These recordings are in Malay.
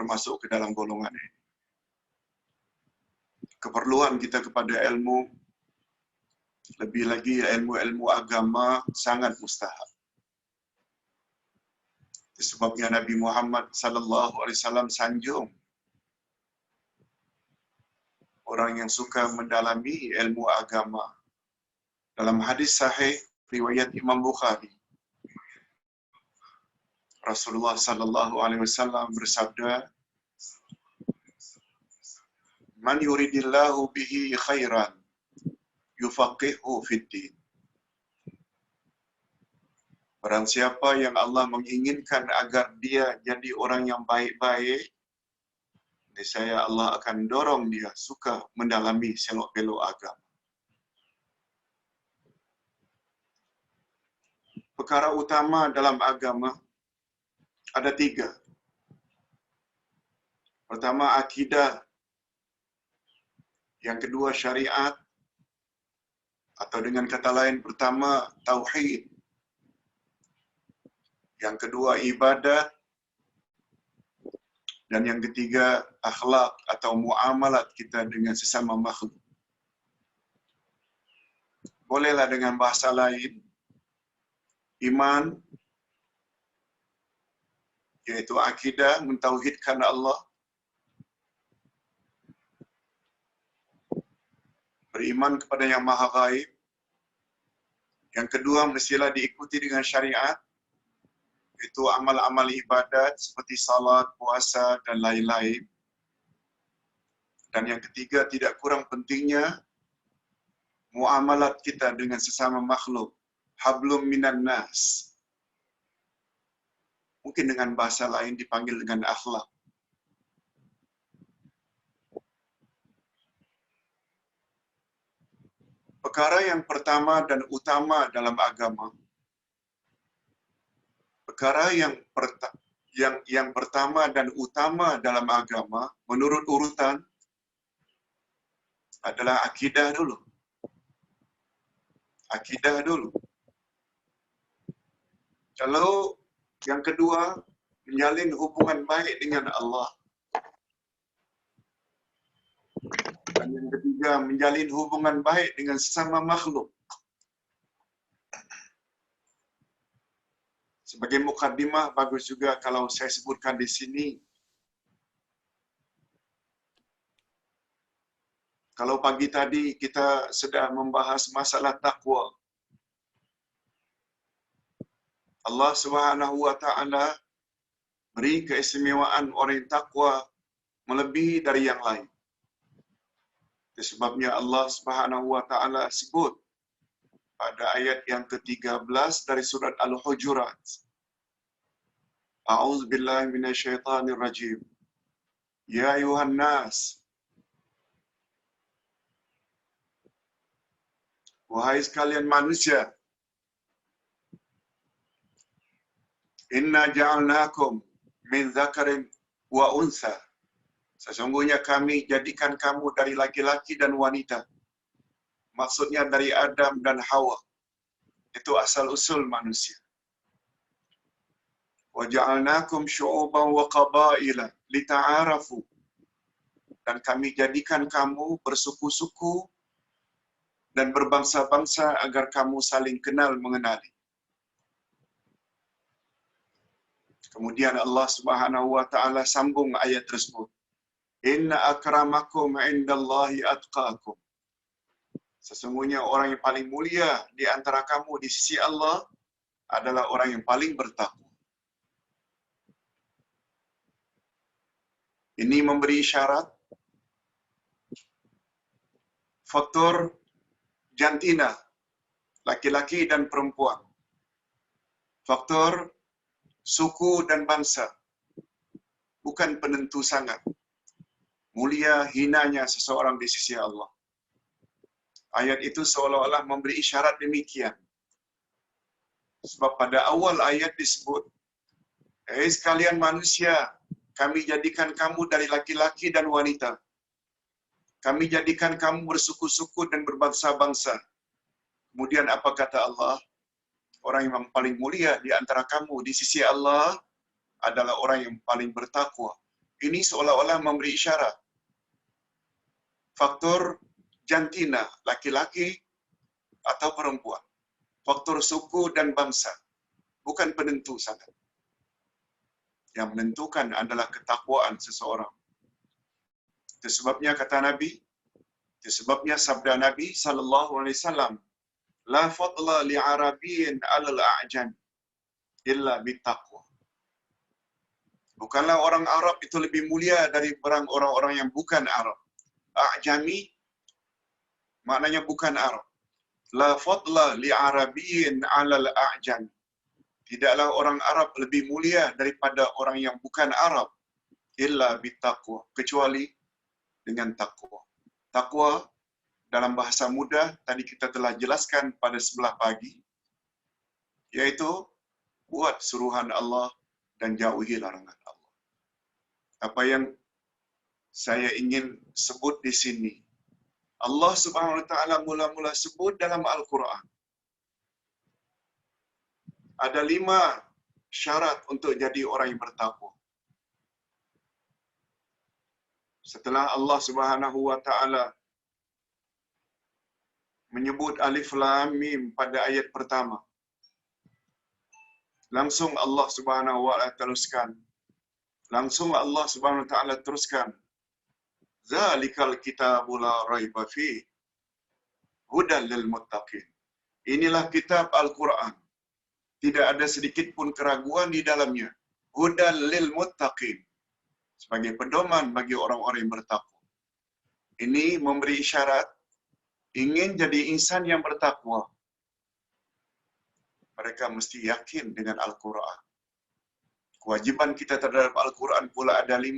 termasuk ke dalam golongan ini. Keperluan kita kepada ilmu, lebih lagi ilmu-ilmu agama, sangat mustahab. Sebabnya Nabi Muhammad sallallahu alaihi wasallam sanjung orang yang suka mendalami ilmu agama. Dalam hadis sahih riwayat Imam Bukhari, Rasulullah sallallahu alaihi wasallam bersabda, "Man yuridillahu bihi khairan yufaqihu fid din." Barang siapa yang Allah menginginkan agar dia jadi orang yang baik-baik, niscaya Allah akan dorong dia suka mendalami selok-belok agama. Perkara utama dalam agama ada 3. Pertama, akidah. Yang kedua, syariat. Atau dengan kata lain, pertama, tauhid. Yang kedua, ibadat. Dan yang ketiga, akhlak atau muamalat kita dengan sesama makhluk. Bolehlah dengan bahasa lain, iman, yaitu akidah, mentauhidkan Allah. Beriman kepada yang maha gaib. Yang kedua, mestilah diikuti dengan syariat, itu amal-amal ibadat seperti salat, puasa, dan lain-lain. Dan yang ketiga, tidak kurang pentingnya, muamalat kita dengan sesama makhluk. Hablum minan nas. Mungkin dengan bahasa lain dipanggil dengan akhlak. Perkara yang pertama dan utama dalam agama, perkara yang pertama dan utama dalam agama menurut urutan adalah akidah dulu. Akidah dulu. Kalau yang kedua, menjalin hubungan baik dengan Allah. Dan yang ketiga, menjalin hubungan baik dengan sesama makhluk. Sebagai mukaddimah, bagus juga kalau saya sebutkan di sini. Kalau pagi tadi kita sedang membahas masalah takwa. Allah Subhanahu wa taala beri keistimewaan orang yang takwa melebihi dari yang lain. Sebabnya Allah Subhanahu wa taala sebut pada ayat yang ke-13 dari surat Al-Hujurat. A'udzubillahi minasyaitonir rajim. Ya ayuhan nas, wahai sekalian manusia, inna ja'alnakum min dzakarin wa unsa. Sesungguhnya kami jadikan kamu dari laki-laki dan wanita. Maksudnya dari Adam dan Hawa. Itu asal-usul manusia. Wa ja'alnakum syu'uban wa qabaila lita'arafu. Dan kami jadikan kamu bersuku-suku dan berbangsa-bangsa agar kamu saling kenal mengenali. Kemudian Allah Subhanahu wa taala sambung ayat tersebut. Inna akramakum indallahi atqakum. Sesungguhnya orang yang paling mulia di antara kamu di sisi Allah adalah orang yang paling bertakwa. Ini memberi isyarat faktor jantina, laki-laki dan perempuan. Faktor suku dan bangsa bukan penentu sangat mulia hinanya seseorang di sisi Allah. Ayat itu seolah-olah memberi isyarat demikian. Sebab pada awal ayat disebut, "Hai sekalian manusia, kami jadikan kamu dari laki-laki dan wanita. Kami jadikan kamu bersuku-suku dan berbangsa-bangsa." Kemudian apa kata Allah? Orang yang paling mulia di antara kamu di sisi Allah adalah orang yang paling bertakwa. Ini seolah-olah memberi isyarat. Faktor jantina, laki-laki atau perempuan. Faktor suku dan bangsa. Bukan penentu sangat. Yang menentukan adalah ketakwaan seseorang. Itu sebabnya kata Nabi, itu sebabnya sabda Nabi sallallahu alaihi wasallam, la fadla li arabiyyin 'alal a'jam illa bittaqwa. Bukanlah orang Arab itu lebih mulia dari orang-orang yang bukan Arab. A'jami maknanya bukan Arab. La fadla li arabiyyin 'alal a'jam. Tidaklah orang Arab lebih mulia daripada orang yang bukan Arab illa bittaqwa, kecuali dengan takwa. Takwa dalam bahasa mudah tadi kita telah jelaskan pada sebelah pagi, yaitu buat suruhan Allah dan jauhi larangan Allah. Apa yang saya ingin sebut di sini, Allah Subhanahu wa taala mula-mula sebut dalam Al-Quran. Ada 5 syarat untuk jadi orang yang bertakwa. Setelah Allah Subhanahu wa taala menyebut Alif Lam Mim pada ayat pertama, langsung Allah Subhanahu wa taala teruskan. Langsung Allah Subhanahu wa taala teruskan. Zalikal kitabu la raiba fi hudan lil muttaqin. Inilah kitab Al-Quran. Tidak ada sedikit pun keraguan di dalamnya. Hudan lil muttaqin. Sebagai pedoman bagi orang-orang yang bertakwa. Ini memberi isyarat ingin jadi insan yang bertakwa. Mereka mesti yakin dengan Al-Quran. Kewajiban kita terhadap Al-Quran pula ada 5.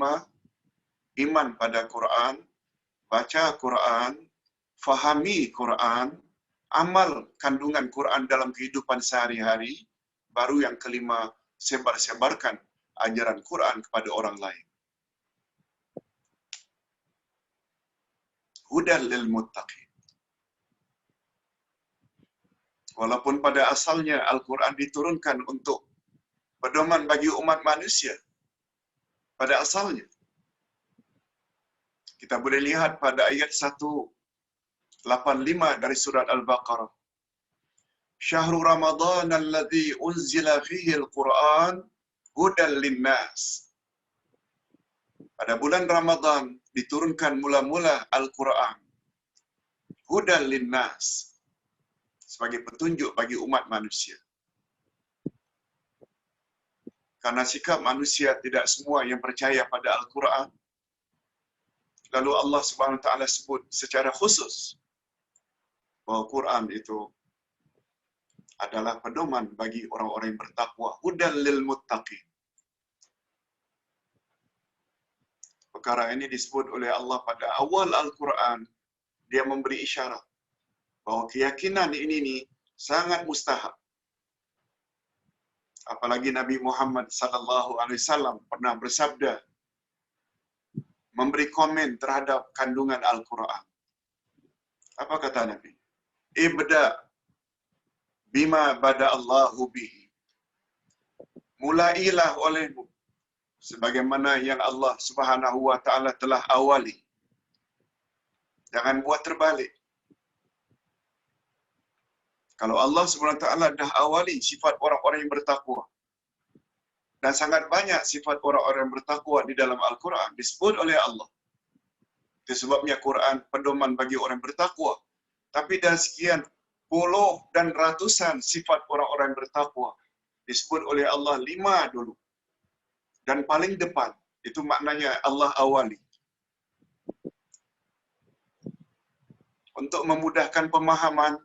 Iman pada Quran, baca Quran, fahami Quran, amal kandungan Quran dalam kehidupan sehari-hari, baru yang kelima, sebar-sebarkan ajaran Quran kepada orang lain. Hudan lil muttaqin. Walaupun pada asalnya Al-Quran diturunkan untuk pedoman bagi umat manusia. Pada asalnya. Kita boleh lihat pada ayat 185 dari surat Al-Baqarah. Syahrul Ramadan alladzi unzila fihi al-Quran hudan linnas. Pada bulan Ramadan diturunkan mula-mula Al-Quran. Hudan linnas. Sebagai petunjuk bagi umat manusia. Karena sikap manusia tidak semua yang percaya pada Al-Quran. Lalu Allah Subhanahu wa taala sebut secara khusus bahawa Quran itu adalah pedoman bagi orang-orang yang bertakwa. Hudan lil muttaqin. Perkara ini disebut oleh Allah pada awal Al-Quran. Dia memberi isyarat bahawa keyakinan ini sangat mustahab. Apalagi Nabi Muhammad sallallahu alaihi wasallam pernah bersabda, memberi komen terhadap kandungan Al-Quran. Apa kata Nabi? Ibda bima bada Allahu bihi. Mulailah olehmu sebagaimana yang Allah Subhanahu wa taala telah awali. Jangan buat terbalik. Kalau Allah Subhanahu wa taala dah awali sifat orang-orang yang bertakwa, dan sangat banyak sifat orang-orang yang bertakwa di dalam Al-Quran disebut oleh Allah. Itu sebabnya Quran pedoman bagi orang yang bertakwa. Tapi dah sekian puluh dan ratusan sifat orang-orang yang bertakwa disebut oleh Allah 5 dulu. Dan paling depan, itu maknanya Allah awali. Untuk memudahkan pemahaman,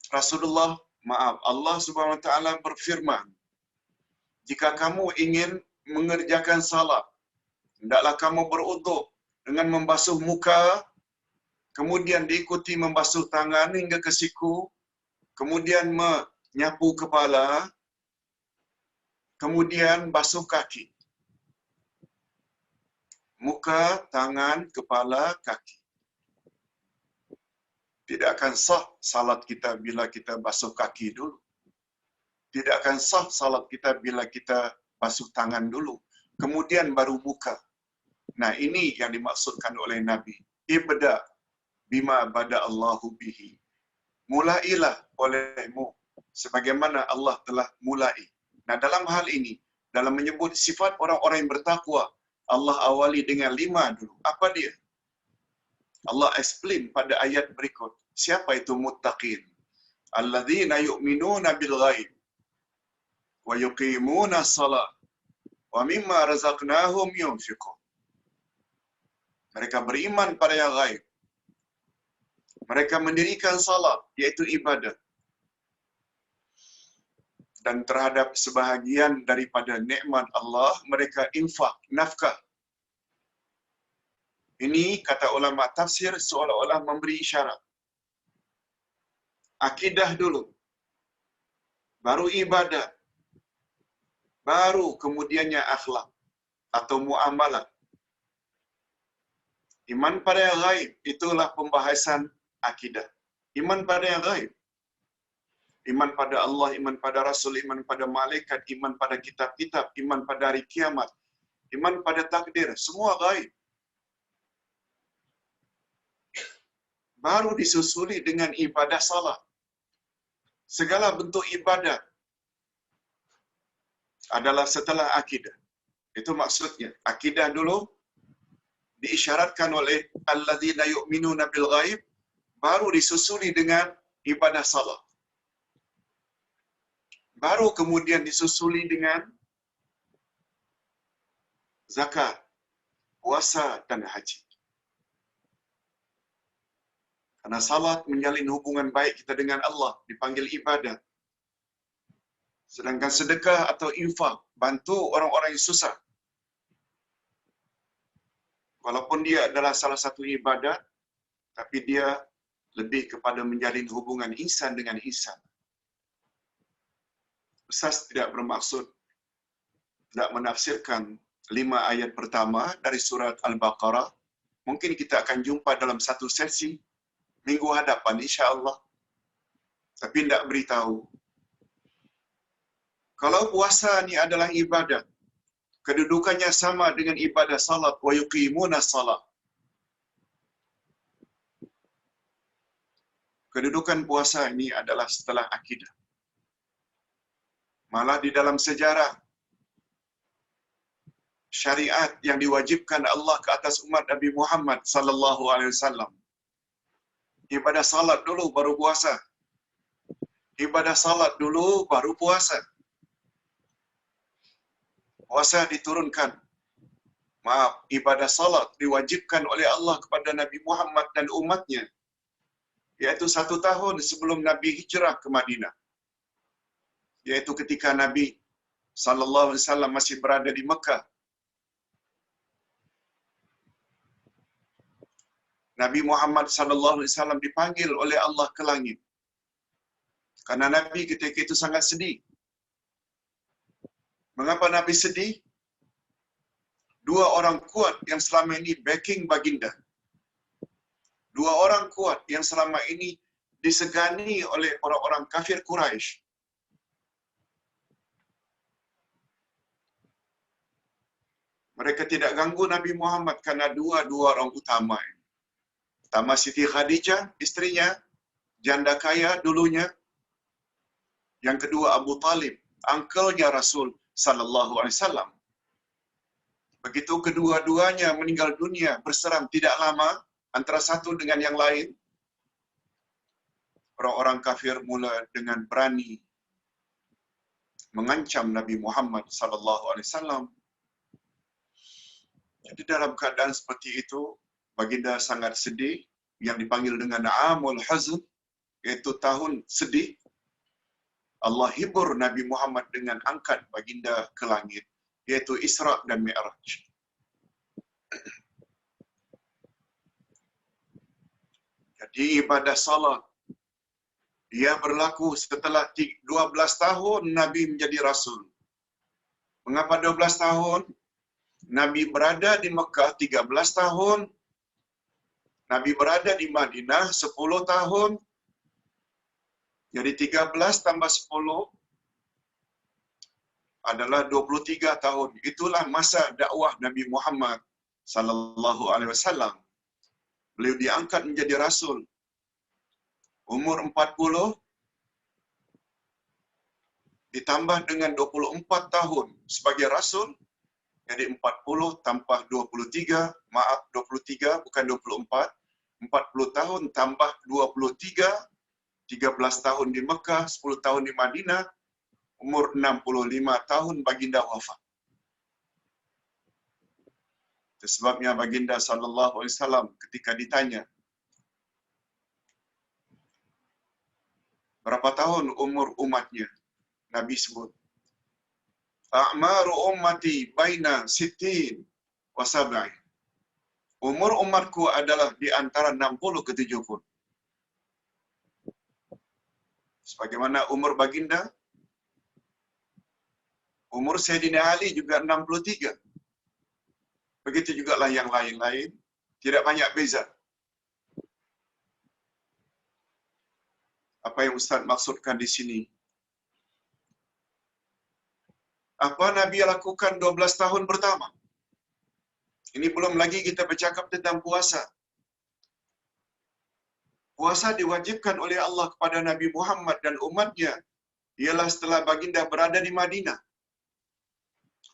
Allah Subhanahu wa taala berfirman, jika kamu ingin mengerjakan salat, hendaklah kamu berwuduk dengan membasuh muka, kemudian diikuti membasuh tangan hingga ke siku, kemudian menyapu kepala, kemudian basuh kaki. Muka, tangan, kepala, kaki. Tidak akan sah salat kita bila kita basuh kaki dulu. Tidak akan sah salat kita bila kita basuh tangan dulu, kemudian baru buka. Nah, ini yang dimaksudkan oleh Nabi. Ibda bima bada Allahu bihi. Mulailah olehmu sebagaimana Allah telah mulai. Nah, dalam hal ini, dalam menyebut sifat orang-orang yang bertakwa, Allah awali dengan 5 dulu. Apa dia? Allah explain pada ayat berikut. Siapa itu muttaqin? Alladzina yu'minuna bil ghaib wa yuqimuna shalah wa mimma razaqnahum yunfiqun. Mereka beriman pada yang gaib. Mereka mendirikan salat, yaitu ibadat. Dan terhadap sebahagian daripada nikmat Allah, mereka infak, nafkah. Ini kata ulama tafsir seolah-olah memberi isyarat. Akidah dulu, baru ibadah, baru kemudiannya akhlak atau muamalah. Iman pada yang gaib, itulah pembahasan akidah. Iman pada yang gaib. Iman pada Allah, iman pada Rasul, iman pada malaikat, iman pada kitab-kitab, iman pada hari kiamat, iman pada takdir, semua gaib. Baru disusuli dengan ibadah salat. Segala bentuk ibadah adalah setelah akidah. Itu maksudnya. Akidah dulu diisyaratkan oleh alladzina yu'minuna bil ghaib, baru disusuli dengan ibadah salat. Baru kemudian disusuli dengan zakat, puasa dan haji. Karena salat menjalin hubungan baik kita dengan Allah, dipanggil ibadah. Sedangkan sedekah atau infak, bantu orang-orang yang susah. Walaupun dia adalah salah satu ibadah, tapi dia lebih kepada menjalin hubungan insan dengan insan. Ustaz tidak bermaksud tidak menafsirkan 5 ayat pertama dari surat Al-Baqarah. Mungkin kita akan jumpa dalam satu sesi minggu hadapan insya-Allah. Tapi tidak beritahu. Kalau puasa ni adalah ibadah, kedudukannya sama dengan ibadah salat, wa yuqimuna salat. Kedudukan puasa ini adalah setelah akidah. Malah di dalam sejarah syariat yang diwajibkan Allah ke atas umat Nabi Muhammad sallallahu alaihi wasallam. Ibadah salat dulu baru puasa. Ibadah salat dulu baru puasa. Puasa diturunkan. Maaf, ibadah salat diwajibkan oleh Allah kepada Nabi Muhammad dan umatnya. Yaitu 1 tahun sebelum Nabi hijrah ke Madinah. Yaitu ketika Nabi sallallahu alaihi wasallam masih berada di Mekah. Nabi Muhammad sallallahu alaihi wasallam dipanggil oleh Allah ke langit. Karena Nabi ketika itu sangat sedih. Mengapa Nabi sedih? 2 orang kuat yang selama ini backing baginda. 2 orang kuat yang selama ini disegani oleh orang-orang kafir Quraisy. Mereka tidak ganggu Nabi Muhammad karena 2 orang utama. Pertama Siti Khadijah, istrinya, janda kaya dulunya. Yang kedua Abu Talib, uncle-nya Rasul sallallahu alaihi wasallam. Begitu kedua-duanya meninggal dunia berserang tidak lama antara satu dengan yang lain, orang-orang kafir mula dengan berani mengancam Nabi Muhammad sallallahu alaihi wasallam. Jadi dalam keadaan seperti itu, baginda sangat sedih, yang dipanggil dengan Amul Huzn, yaitu tahun sedih. Allah hibur Nabi Muhammad dengan angkat baginda ke langit, yaitu Isra dan Mi'raj. Jadi ibadah salat, dia berlaku setelah 12 tahun Nabi menjadi Rasul. Mengapa 12 tahun? Nabi berada di Mekah 13 tahun. Nabi berada di Madinah 10 tahun. Jadi 13 tambah 10 adalah 23 tahun. Itulah masa dakwah Nabi Muhammad sallallahu alaihi wasallam. Beliau diangkat menjadi rasul umur 40 ditambah dengan 24 tahun sebagai rasul, jadi 40 tambah 23, maaf 23 bukan 24, 40 tahun tambah 23, 13 tahun di Mekah, 10 tahun di Madinah, umur 65 tahun baginda wafat. Itu sebabnya baginda sallallahu alaihi wasallam ketika ditanya, berapa tahun umur umatnya? Nabi sebut, A'maru ummati baina sittin wa sab'in. Umur umatku adalah di antara 60 ke 70. Sebagaimana umur baginda, umur Sayyidina Ali juga 63. Begitu jugalah yang lain-lain, tidak banyak beza. Apa yang Ustaz maksudkan di sini? Apa Nabi lakukan 12 tahun pertama? Ini belum lagi kita bercakap tentang puasa. Puasa diwajibkan oleh Allah kepada Nabi Muhammad dan umatnya ialah setelah baginda berada di Madinah.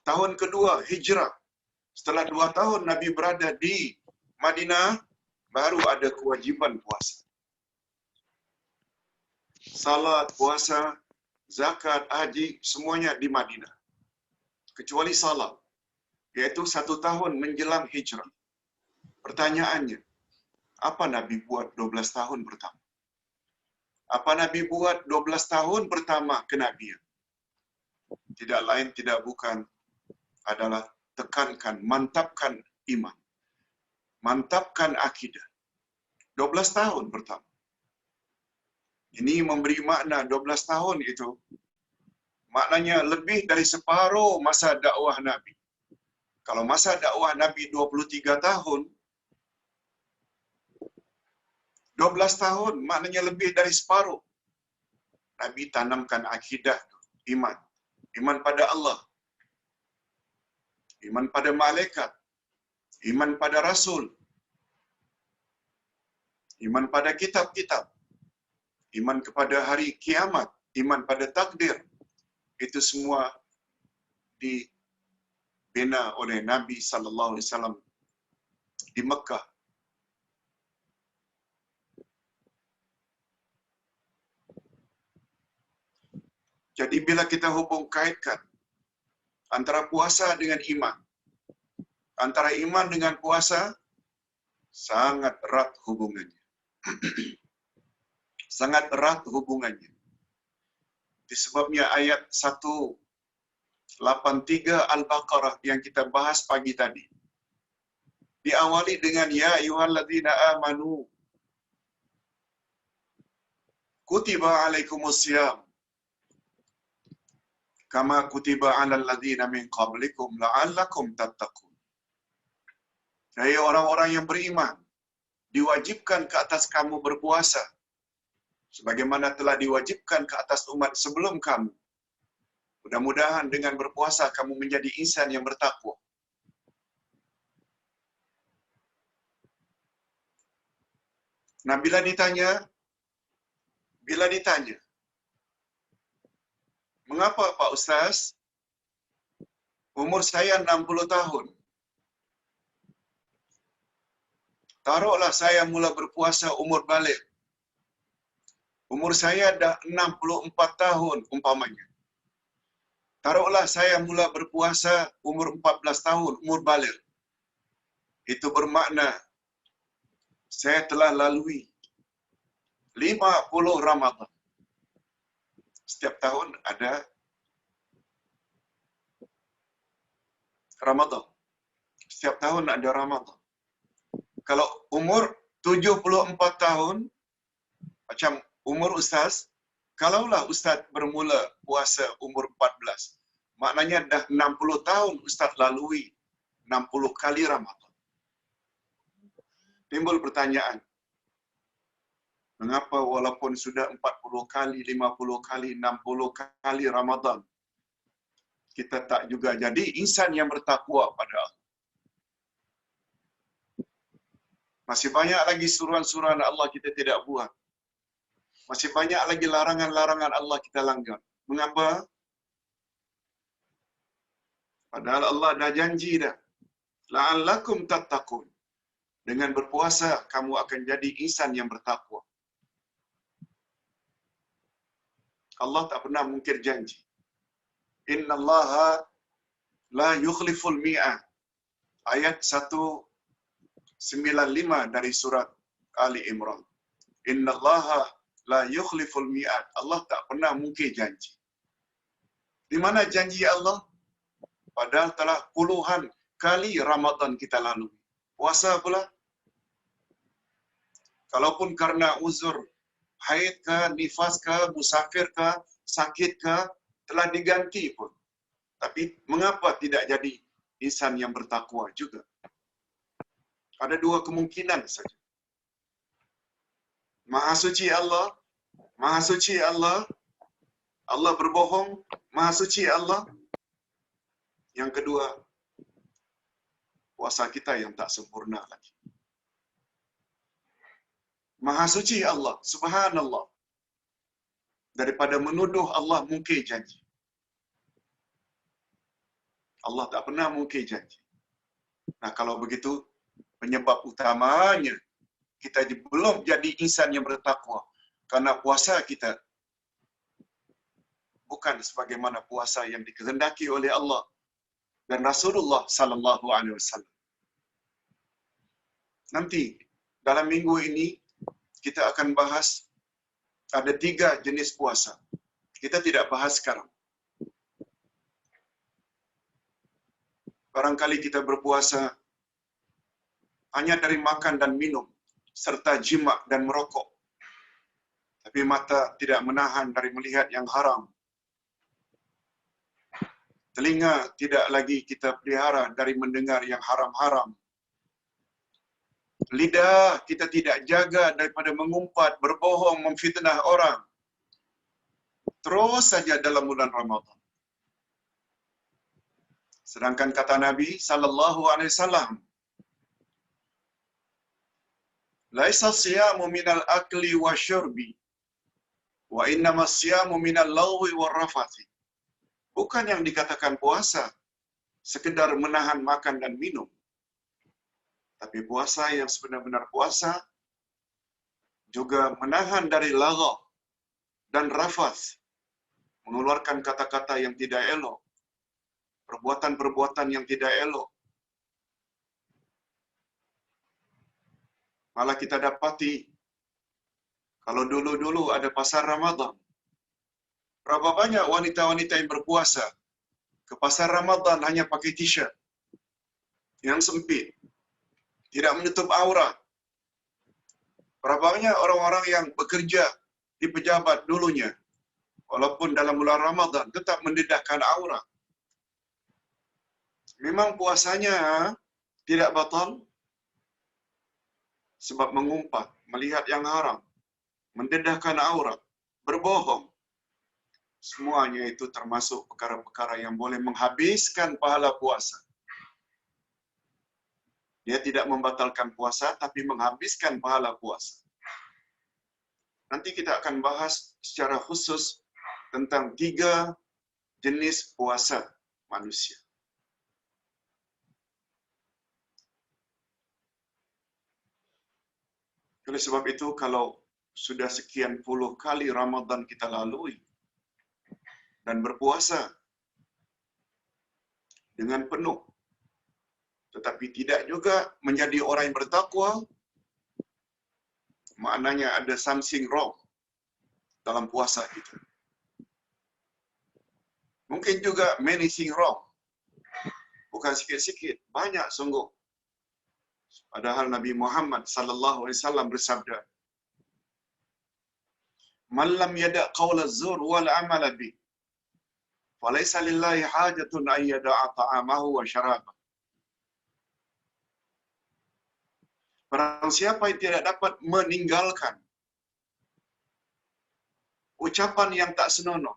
Tahun kedua hijrah. Setelah 2 tahun Nabi berada di Madinah, baru ada kewajiban puasa. Salat, puasa, zakat, haji, semuanya di Madinah. Kecuali salat, iaitu 1 tahun menjelang hijrah. Pertanyaannya, apa Nabi buat 12 tahun pertama? Apa Nabi buat 12 tahun pertama kenabian? Tidak lain, tidak bukan, adalah tekankan, mantapkan iman. Mantapkan akidah. 12 tahun pertama. Ini memberi makna 12 tahun itu. Maknanya lebih dari separuh masa dakwah Nabi. Kalau masa dakwah Nabi 23 tahun, 12 tahun maknanya lebih dari separuh. Nabi tanamkan akidah, iman. Iman pada Allah. Iman pada malaikat. Iman pada Rasul. Iman pada kitab-kitab. Iman kepada hari kiamat. Iman pada takdir. Itu semua dibina oleh Nabi sallallahu alaihi wasallam di Mekah. Jadi bila kita hubung kaitkan antara puasa dengan iman, antara iman dengan puasa, sangat erat hubungannya. Sangat erat hubungannya. Disebabnya ayat 183 Al-Baqarah yang kita bahas pagi tadi diawali dengan ya ayyuhalladzina amanu kutiba alaikumusiyam kama kutiba alal ladzina min qablikum la'allakum tattaqun. Hai orang-orang yang beriman, diwajibkan ke atas kamu berpuasa sebagaimana telah diwajibkan ke atas umat sebelum kamu. Mudah-mudahan dengan berpuasa kamu menjadi insan yang bertakwa. Nah, bila ditanya, mengapa Pak Ustaz? Umur saya 60 tahun. Taruhlah saya mula berpuasa umur balik. Umur saya dah 64 tahun umpamanya. Taruhlah saya mula berpuasa umur 14 tahun, umur balik. Itu bermakna saya telah lalui 50 Ramadan. Setiap tahun ada Ramadan. Setiap tahun ada Ramadan. Kalau umur 74 tahun, macam umur Ustaz, kalaulah Ustaz bermula puasa umur 14, maknanya dah 60 tahun Ustaz lalui 60 kali Ramadan. Timbul pertanyaan, mengapa walaupun sudah 40 kali, 50 kali, 60 kali Ramadan, kita tak juga jadi insan yang bertakwa pada Allah. Masih banyak lagi suruhan-suruhan Allah kita tidak buat. Masih banyak lagi larangan-larangan Allah kita langgar. Mengapa? Padahal Allah dah janji dah. La'allakum tattaqun. Dengan berpuasa, kamu akan jadi insan yang bertakwa. Allah tak pernah mungkir janji. Innallaha la yukhliful mi'ad. Ayat 195 dari surat Ali Imran. Innallaha la yukhliful mi'ad. Allah tak pernah mungkir janji. Di mana janji Allah? Padahal telah puluhan kali Ramadan kita lalui. Puasa pula. Kalaupun karena uzur, haid ke, nifas ke, musafir ke, sakit ke, telah diganti pun. Tapi mengapa tidak jadi insan yang bertakwa juga? Ada dua kemungkinan saja. Maha suci Allah, Maha suci Allah, Allah berbohong, Maha suci Allah. Yang kedua, puasa kita yang tak sempurna lagi. Maha suci Allah, subhanallah. Daripada menuduh Allah mungkir janji. Allah tak pernah mungkir janji. Nah, kalau begitu, penyebab utamanya kita belum jadi insan yang bertakwa. Karena puasa kita bukan sebagaimana puasa yang dikehendaki oleh Allah dan Rasulullah sallallahu alaihi wasallam. Nanti dalam minggu ini kita akan bahas ada 3 jenis puasa. Kita tidak bahas sekarang. Barangkali kita berpuasa hanya dari makan dan minum, serta jima dan merokok. Tapi mata tidak menahan dari melihat yang haram. Telinga tidak lagi kita pelihara dari mendengar yang haram-haram. Lidah kita tidak jaga daripada mengumpat, berbohong, memfitnah orang. Terus saja dalam bulan Ramadan. Sedangkan kata Nabi sallallahu alaihi wasallam, "Laisa siyamu minal akli wasyurbi, wa innamas siyamu minal lagwi warrafathi." Bukan yang dikatakan puasa sekedar menahan makan dan minum. Tapi puasa yang sebenar-benar puasa juga menahan dari lagha dan rafath, mengeluarkan kata-kata yang tidak elok, perbuatan-perbuatan yang tidak elok. Malah kita dapati, kalau dulu-dulu ada pasar Ramadan, berapa banyak wanita-wanita yang berpuasa ke pasar Ramadan hanya pakai t-shirt yang sempit, tidak menutup aurat. Berapa banyak orang-orang yang bekerja di pejabat dulunya, walaupun dalam bulan Ramadan, tetap mendedahkan aurat. Memang puasanya tidak batal, sebab mengumpat, melihat yang haram, mendedahkan aurat, berbohong. Semuanya itu termasuk perkara-perkara yang boleh menghabiskan pahala puasa. Dia tidak membatalkan puasa, tapi menghabiskan pahala puasa. Nanti kita akan bahas secara khusus tentang 3 jenis puasa manusia. Oleh sebab itu, kalau sudah sekian puluh kali Ramadan kita lalui dan berpuasa dengan penuh, tetapi tidak juga menjadi orang yang bertakwa, maknanya ada something wrong dalam puasa kita. Mungkin juga many things wrong. Bukan sikit-sikit, banyak sungguh. Padahal Nabi Muhammad sallallahu alaihi wasallam bersabda, "Man lam yada' qaula az-zur wal 'amala bi, falaysa lillahi hajatun an yada'a ta'amahu wa syarabahu." Barang siapa yang tidak dapat meninggalkan ucapan yang tak senonoh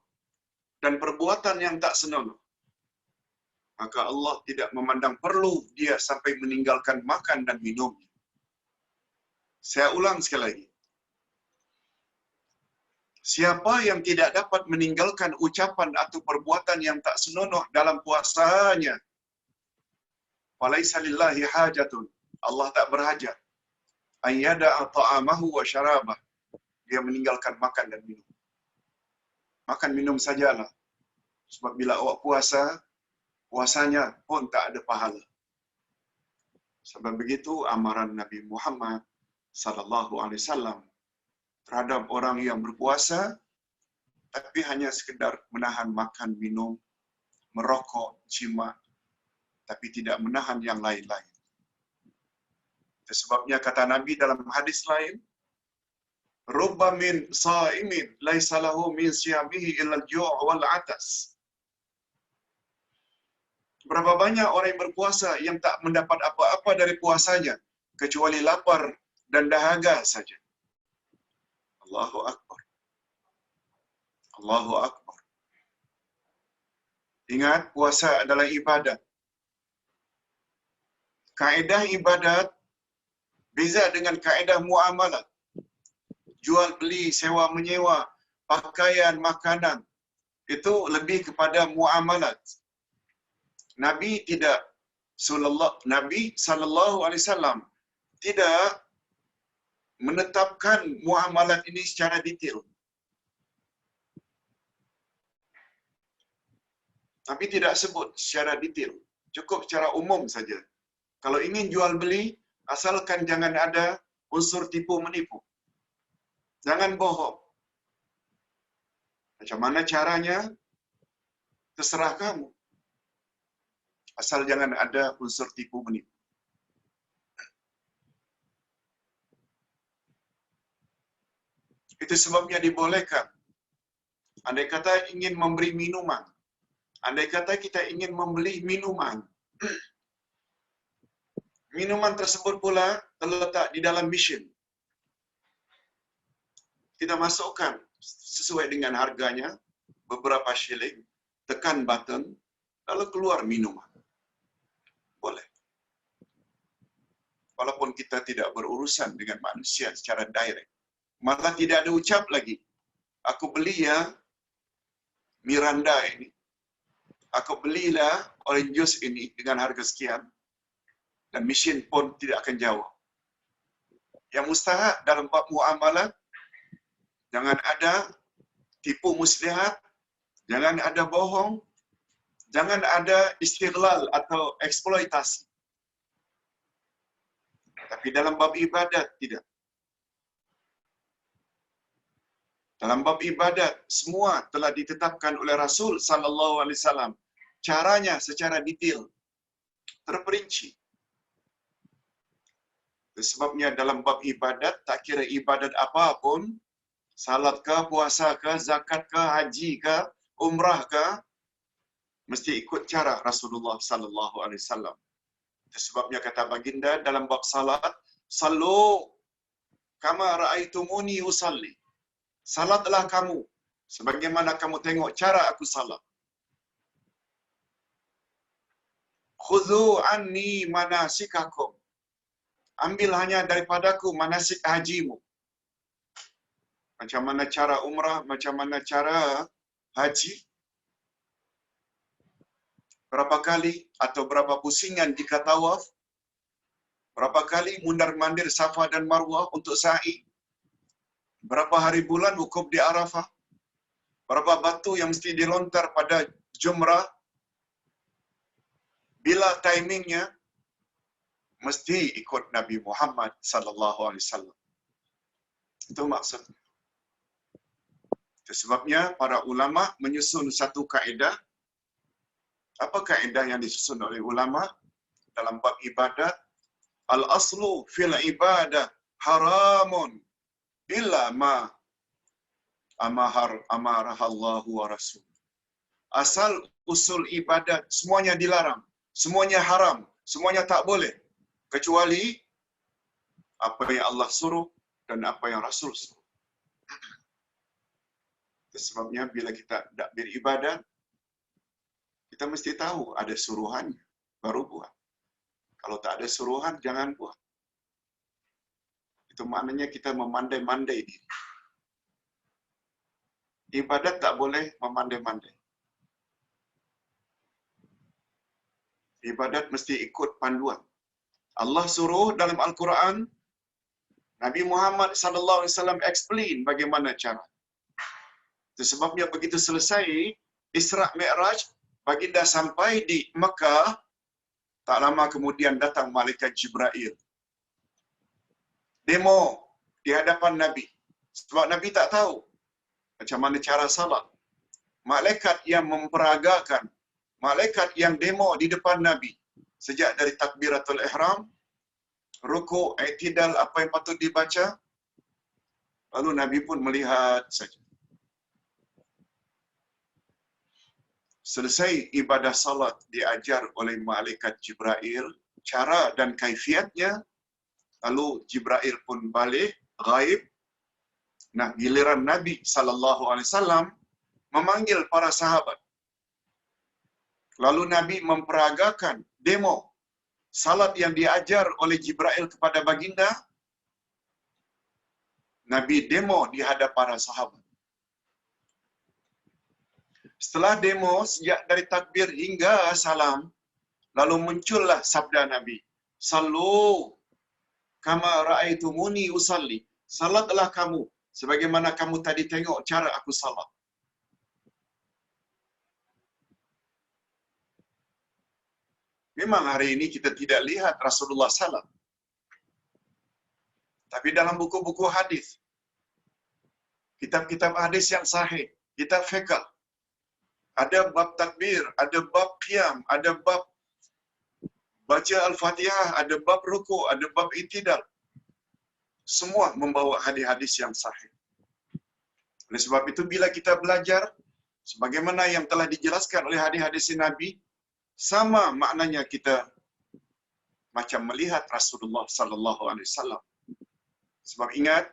dan perbuatan yang tak senonoh, maka Allah tidak memandang perlu dia sampai meninggalkan makan dan minum. Saya ulang sekali lagi. Siapa yang tidak dapat meninggalkan ucapan atau perbuatan yang tak senonoh dalam puasanya, falaisa lillahi hajatun. Allah tak berhajat an yada'a ta'amahu wa syarabah. Dia meninggalkan makan dan minum. Makan minum sajalah. Sebab bila awak puasa, puasanya pun tak ada pahala. Sebab begitu amaran Nabi Muhammad sallallahu alaihi wasallam terhadap orang yang berpuasa tapi hanya sekedar menahan makan minum, merokok, jima, tapi tidak menahan yang lain-lain. Itu sebabnya kata Nabi dalam hadis lain, rubba min sa'imin laisa lahu min siyamihi illa al-ju' wal 'atas. Berapa banyak orang yang berpuasa yang tak mendapat apa-apa dari puasanya kecuali lapar dan dahaga saja. Allahu akbar. Allahu akbar. Ingat, puasa adalah ibadat. Kaedah ibadat beza dengan kaedah muamalat. Jual beli, sewa menyewa, pakaian, makanan. Itu lebih kepada muamalat. Nabi sallallahu alaihi wasallam tidak menetapkan muamalat ini secara detail. Nabi tidak sebut secara detail, cukup secara umum saja. Kalau ingin jual beli, asalkan jangan ada unsur tipu menipu. Jangan bohong. Macam mana caranya? Terserah kamu. Asal jangan ada unsur tipu menipu. Itu sebabnya dibolehkan. Andai kata ingin memberi minuman, andai kata kita ingin membeli minuman, minuman tersebut pula terletak di dalam mesin. Kita masukkan sesuai dengan harganya, beberapa shilling, tekan button, lalu keluar minuman. Boleh. Walaupun kita tidak berurusan dengan manusia secara direct. Malah tidak ada ucap lagi. Aku beli ya Miranda ini. Aku belilah orange juice ini dengan harga sekian. Dan mesin pun tidak akan jawab. Yang mustahak dalam bab muamalah, jangan ada tipu muslihat, jangan ada bohong, jangan ada istighlal atau eksploitasi. Tapi dalam bab ibadat tidak. Dalam bab ibadat semua telah ditetapkan oleh Rasul sallallahu alaihi wasallam. Caranya secara detail, terperinci. Sebabnya dalam bab ibadat, tak kira ibadat apapun, salat ke, puasa ke, zakat ke, haji ke, umrah ke, mesti ikut cara Rasulullah sallallahu alaihi wasallam. Sebabnya kata baginda dalam bab salat, sallu kama raaitumuni usalli. Salatlah kamu sebagaimana kamu tengok cara aku salat. Khudhu anni manasikakum. Ambil hanya daripadaku manasik hajimu. Macam mana cara umrah, macam mana cara haji. Berapa kali atau berapa pusingan jika tawaf. Berapa kali mundar-mandir Safa dan Marwah untuk sa'i. Berapa hari bulan wukuf di Arafah. Berapa batu yang mesti dilontar pada Jumrah. Bila timingnya, mesti ikut Nabi Muhammad sallallahu alaihi wasallam. Itu maksudnya. Itu sebabnya para ulama menyusun satu kaedah. Apa kaedah yang disusun oleh ulama dalam bab ibadat? Al-aslu fil ibadah haramun illa ma amarah Allah wa Rasul. Asal usul ibadat semuanya dilarang, semuanya haram, semuanya tak boleh kecuali apa yang Allah suruh dan apa yang Rasul suruh. Sebabnya bila kita tak beribadat, Kita mesti tahu ada suruhannya, baru buat. Kalau tak ada suruhan, jangan buat. Itu maknanya kita memandai-mandai diri. Ibadat tak boleh memandai-mandai. Ibadat mesti ikut panduan. Allah suruh dalam Al-Quran, Nabi Muhammad sallallahu alaihi wasallam explain bagaimana cara. Itu sebabnya begitu selesai Isra Mi'raj, baginda sampai di Mekah, tak lama kemudian datang malaikat Jibril. Demo di hadapan Nabi. Sebab Nabi tak tahu macam mana cara salat. Malaikat yang memperagakan, malaikat yang demo di depan Nabi. Sejak dari takbiratul ihram, rukuk, i'tidal, apa yang patut dibaca. Lalu Nabi pun melihat saja. Selesai ibadah salat diajar oleh malaikat Jibril, cara dan kaifiatnya. Lalu Jibril pun balik, gaib. Nah, giliran Nabi sallallahu alaihi wasallam memanggil para sahabat. Lalu Nabi memperagakan demo salat yang diajar oleh Jibril kepada baginda. Nabi demo di hadapan para sahabat. Setelah demo, sejak dari takbir hingga salam, lalu muncullah sabda Nabi. Sallu kama ra'aitumuni usalli. Salatlah kamu sebagaimana kamu tadi tengok cara aku salat. Memang hari ini kita tidak lihat Rasulullah salat. Tapi dalam buku-buku hadis, kitab-kitab hadis yang sahih, kitab fiqh, ada bab takbir, ada bab qiyam, ada bab baca Al-Fatihah, ada bab rukuk, ada bab i'tidal. Semua membawa hadis-hadis yang sahih. Oleh sebab itu bila kita belajar sebagaimana yang telah dijelaskan oleh hadis-hadis Nabi, sama maknanya kita macam melihat Rasulullah sallallahu alaihi wasallam. Sebab ingat,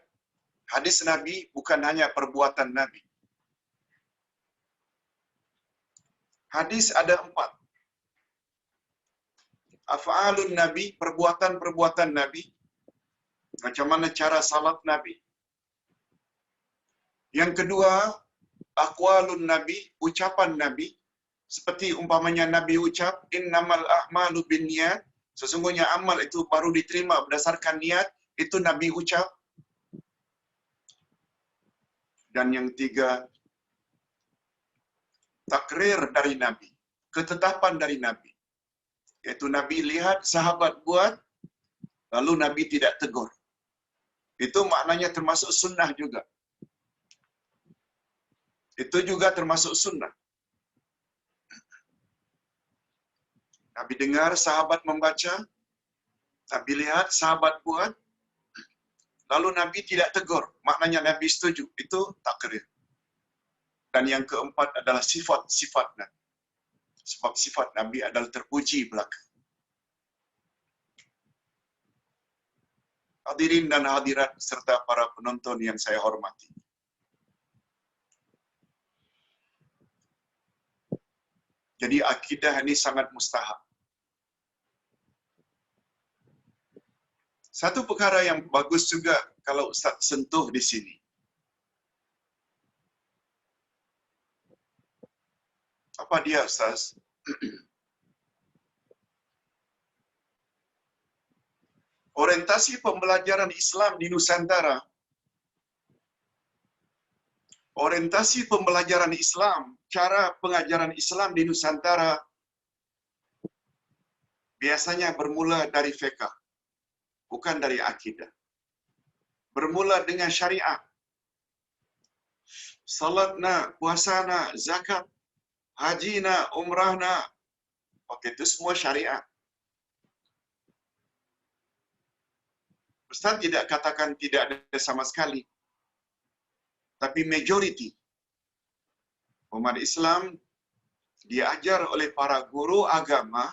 hadis Nabi bukan hanya perbuatan Nabi. Hadis ada 4. Af'alun Nabi, perbuatan-perbuatan Nabi. Macam mana cara salat Nabi. Yang kedua, aqwalun Nabi, ucapan Nabi. Seperti umpamanya Nabi ucap, innamal a'malu binniyat. Sesungguhnya amal itu baru diterima berdasarkan niat. Itu Nabi ucap. Dan yang tiga, takrir dari Nabi. Ketetapan dari Nabi. Iaitu Nabi lihat sahabat buat, lalu Nabi tidak tegur. Itu maknanya termasuk sunnah juga. Itu juga termasuk sunnah. Nabi dengar sahabat membaca, Nabi lihat sahabat buat, lalu Nabi tidak tegur. Maknanya Nabi setuju. Itu takrir. Dan yang keempat adalah sifat-sifat Nabi. Sebab sifat Nabi adalah terpuji belaka. Hadirin dan hadirat serta para penonton yang saya hormati. Jadi akidah ini sangat mustahab. Satu perkara yang bagus juga kalau Ustaz sentuh di sini. Apa dia, Ustaz? Orientasi pembelajaran Islam di Nusantara. Orientasi pembelajaran Islam, cara pengajaran Islam di Nusantara biasanya bermula dari fiqh, bukan dari akidah. Bermula dengan syariat. Salatna, puasana, zakat, hajina, umrahna. Okey, itu semua syariat. Ustaz tidak katakan tidak ada sama sekali. Tapi majoriti umat Islam diajar oleh para guru agama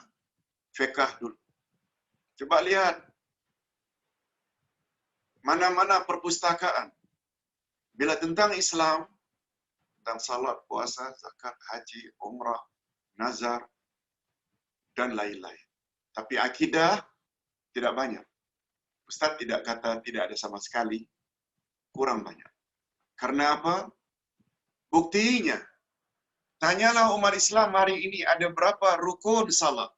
fiqh dulu. Coba lihat mana-mana perpustakaan bila tentang Islam, tentang salat, puasa, zakat, haji, umrah, nazar, dan lain-lain. Tapi akidah tidak banyak. Ustaz tidak kata tidak ada sama sekali, kurang banyak. Karena apa? Buktinya, tanyalah umat Islam hari ini ada berapa rukun salat.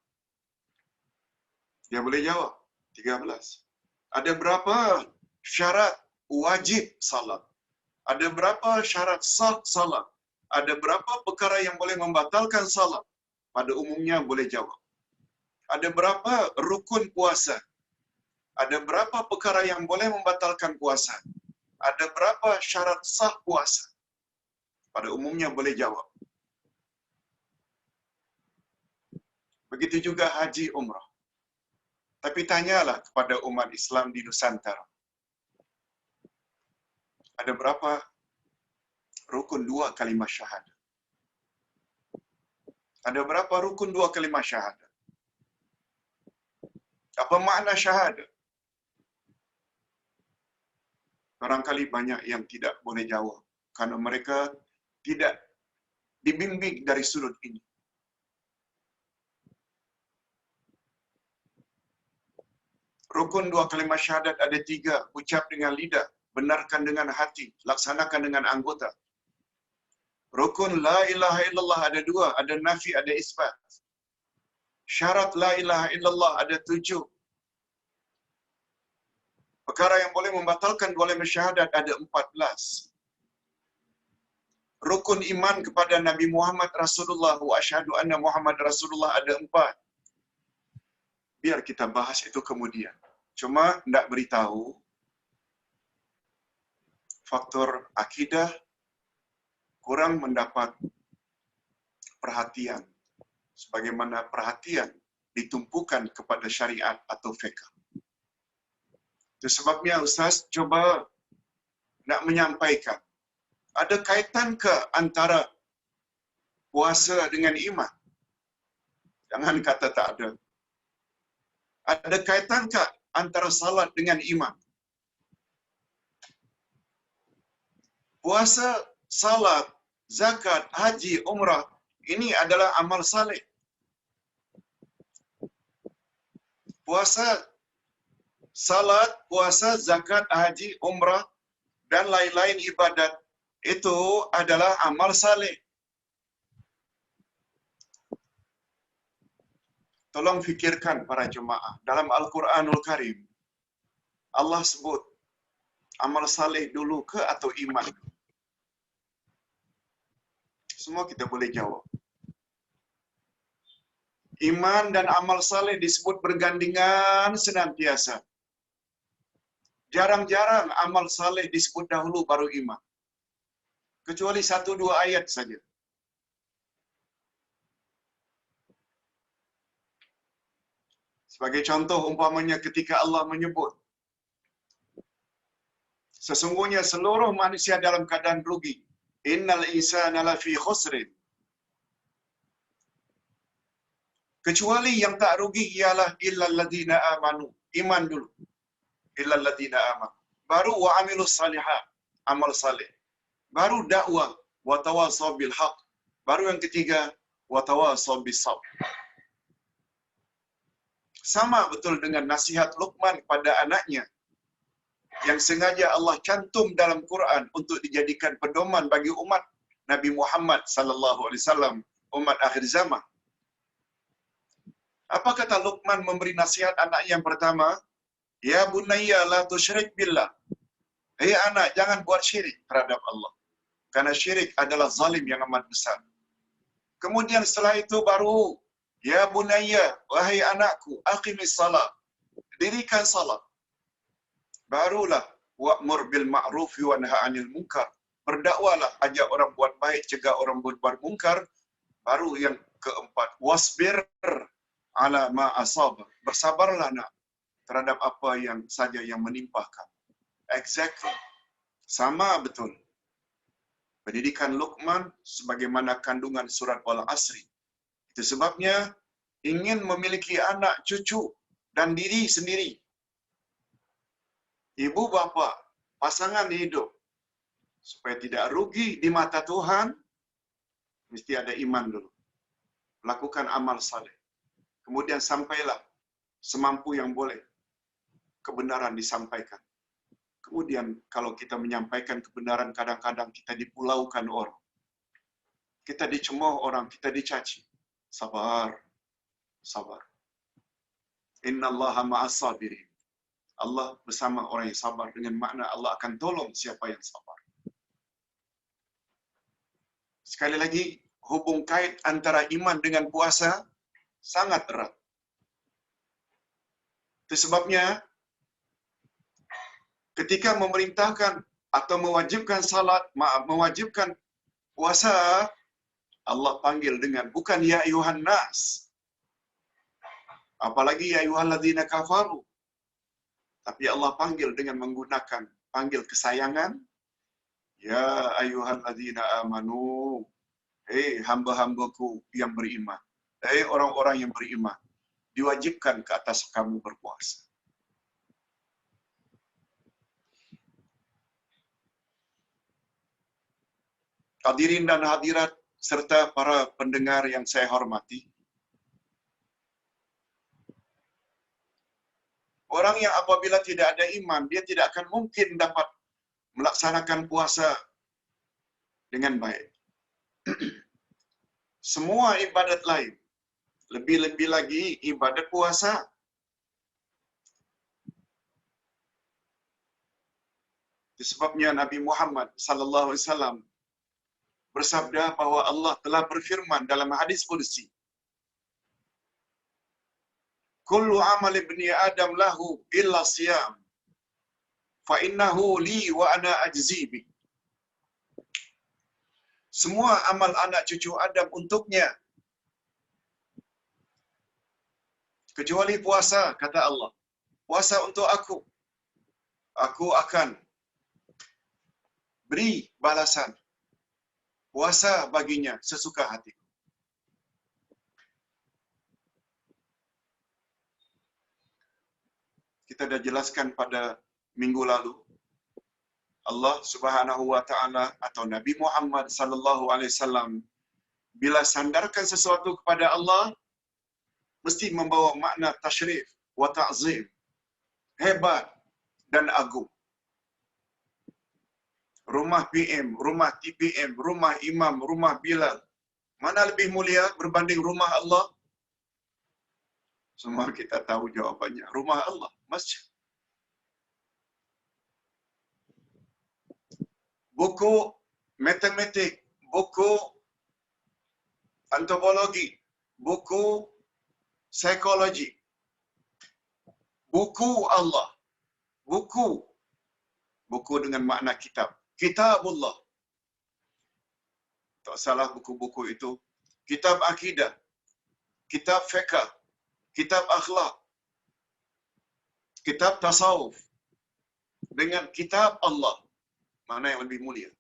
Dia boleh jawab, 13. Ada berapa syarat wajib salat? Ada berapa syarat sah salat? Ada berapa perkara yang boleh membatalkan salat? Pada umumnya boleh jawab. Ada berapa rukun puasa? Ada berapa perkara yang boleh membatalkan puasa? Ada berapa syarat sah puasa? Pada umumnya boleh jawab. Begitu juga haji umrah. Tapi tanyalah kepada umat Islam di Nusantara. Ada berapa rukun 2 kalimah syahadah? Ada berapa rukun 2 kalimah syahadah? Apa makna syahadah? Barangkali banyak yang tidak boleh jawab karena mereka tidak dibimbing dari sudut ini. Rukun 2 kalimah syahadat ada 3. Ucap dengan lidah, benarkan dengan hati, laksanakan dengan anggota. Rukun la ilaha illallah ada 2, ada nafi, ada isbat. Syarat la ilaha illallah ada 7. Perkara yang boleh membatalkan boleh syahadat ada 14. Rukun iman kepada Nabi Muhammad Rasulullah wa asyhadu anna Muhammad Rasulullah ada 4. Biar kita bahas itu kemudian. Cuma tidak beritahu faktor akidah kurang mendapat perhatian sebagaimana perhatian ditumpukan kepada syariat atau fiqh. Itu sebabnya Ustaz coba nak menyampaikan, ada kaitan ke antara puasa dengan iman? Jangan kata tak ada. Ada kaitan ke antara salat dengan iman? Puasa, salat, zakat, haji, umrah, ini adalah amal saleh. Puasa, salat, puasa, zakat, haji, umrah, dan lain-lain ibadat itu adalah amal saleh. Tolong fikirkan para jemaah. Dalam Al-Quranul Karim, Allah sebut amal saleh dulu ke atau iman? Semua kita boleh jawab. Iman dan amal saleh disebut bergandengan senantiasa. Jarang-jarang amal saleh disebut dahulu baru iman. Kecuali 1-2 ayat saja. Sebagai contoh umpamanya ketika Allah menyebut sesungguhnya seluruh manusia dalam keadaan rugi. Innal insana lafi khusrin. Kecuali yang tak rugi ialah illal ladzina amanu. Iman dulu. Illal ladzina amanu. Baru wa amilus salihat, amal saleh. Baru dakwah wa tawasaw bil haq. Baru yang ketiga wa tawasaw bis sabr. Sama betul dengan nasihat Luqman pada anaknya yang sengaja Allah cantum dalam Quran untuk dijadikan pedoman bagi umat Nabi Muhammad sallallahu alaihi wasallam, umat akhir zaman. Apa kata Luqman memberi nasihat anak yang pertama? Ya bunayya la tusyrik billah. Hei anak, jangan buat syirik terhadap Allah. Karena syirik adalah zalim yang amat besar. Kemudian setelah itu baru ya bunayya, wahai anakku, aqimis salat. Dirikan salat. Barulah wa'mur bil ma'ruf wa nahy 'anil munkar. Berdakwalah, ajak orang buat baik, cegah orang buat munkar. Baru yang keempat, wasbir ala ma asab. Bersabarlah nak terhadap apa yang saja yang menimpa kamu. Exactly. Sama betul. Pendidikan Luqman sebagaimana kandungan surat Al-Asri. Itu sebabnya ingin memiliki anak, cucu dan diri sendiri. Ibu bapa, pasangan hidup. Supaya tidak rugi di mata Tuhan, mesti ada iman dulu. lakukan amal saleh. Kemudian sampailah semampu yang boleh kebenaran disampaikan. Kemudian kalau kita menyampaikan kebenaran, kadang-kadang kita dipulaukan orang. Kita dicemooh orang, kita dicaci. Sabar, sabar. Innallaha ma'as sabirin. Allah bersama orang yang sabar, dengan makna Allah akan tolong siapa yang sabar. Sekali lagi, hubung kait antara iman dengan puasa sangat erat. Itu sebabnya ketika memerintahkan atau mewajibkan salat, mewajibkan puasa, Allah panggil dengan bukan ya ayuhan nas, apalagi ya ayyuhalladzina kafaru, tapi Allah panggil dengan menggunakan panggil kesayangan, ya ayyuhalladzina amanu, hei hamba-hambaku yang beriman, hei orang-orang yang beriman, diwajibkan ke atas kamu berpuasa. Hadirin dan hadirat serta para pendengar yang saya hormati, orang yang apabila tidak ada iman, dia tidak akan mungkin dapat melaksanakan puasa dengan baik. Semua ibadat lain, lebih-lebih lagi ibadat puasa. Sebabnya Nabi Muhammad sallallahu alaihi wasallam bersabda bahwa Allah telah berfirman dalam hadis qudsi, kullu amal ibni adam lahu illa siyam fa innahu li wa ana ajzi bi. Semua amal anak cucu Adam untuknya kecuali puasa, kata Allah. Puasa untuk aku. Aku akan beri balasan puasa baginya sesuka hatiku. Kita dah jelaskan pada minggu lalu, Allah Subhanahu wa taala atau Nabi Muhammad sallallahu alaihi wasallam bila sandarkan sesuatu kepada Allah mesti membawa makna tasyrif wa ta'zim, hebat dan agung. Rumah PM, rumah TPM, rumah imam, rumah Bilal, mana lebih mulia berbanding rumah Allah? Semua kita tahu jawabannya, rumah Allah, masjid. Buku matematik, buku antropologi, buku psikologi, buku Allah, buku dengan makna kitab, kitabullah. Tak salah buku-buku itu, kitab akidah, kitab fiqh, kitab akhlak, kitab tasawuf, dengan kitab Allah, mana yang lebih mulia?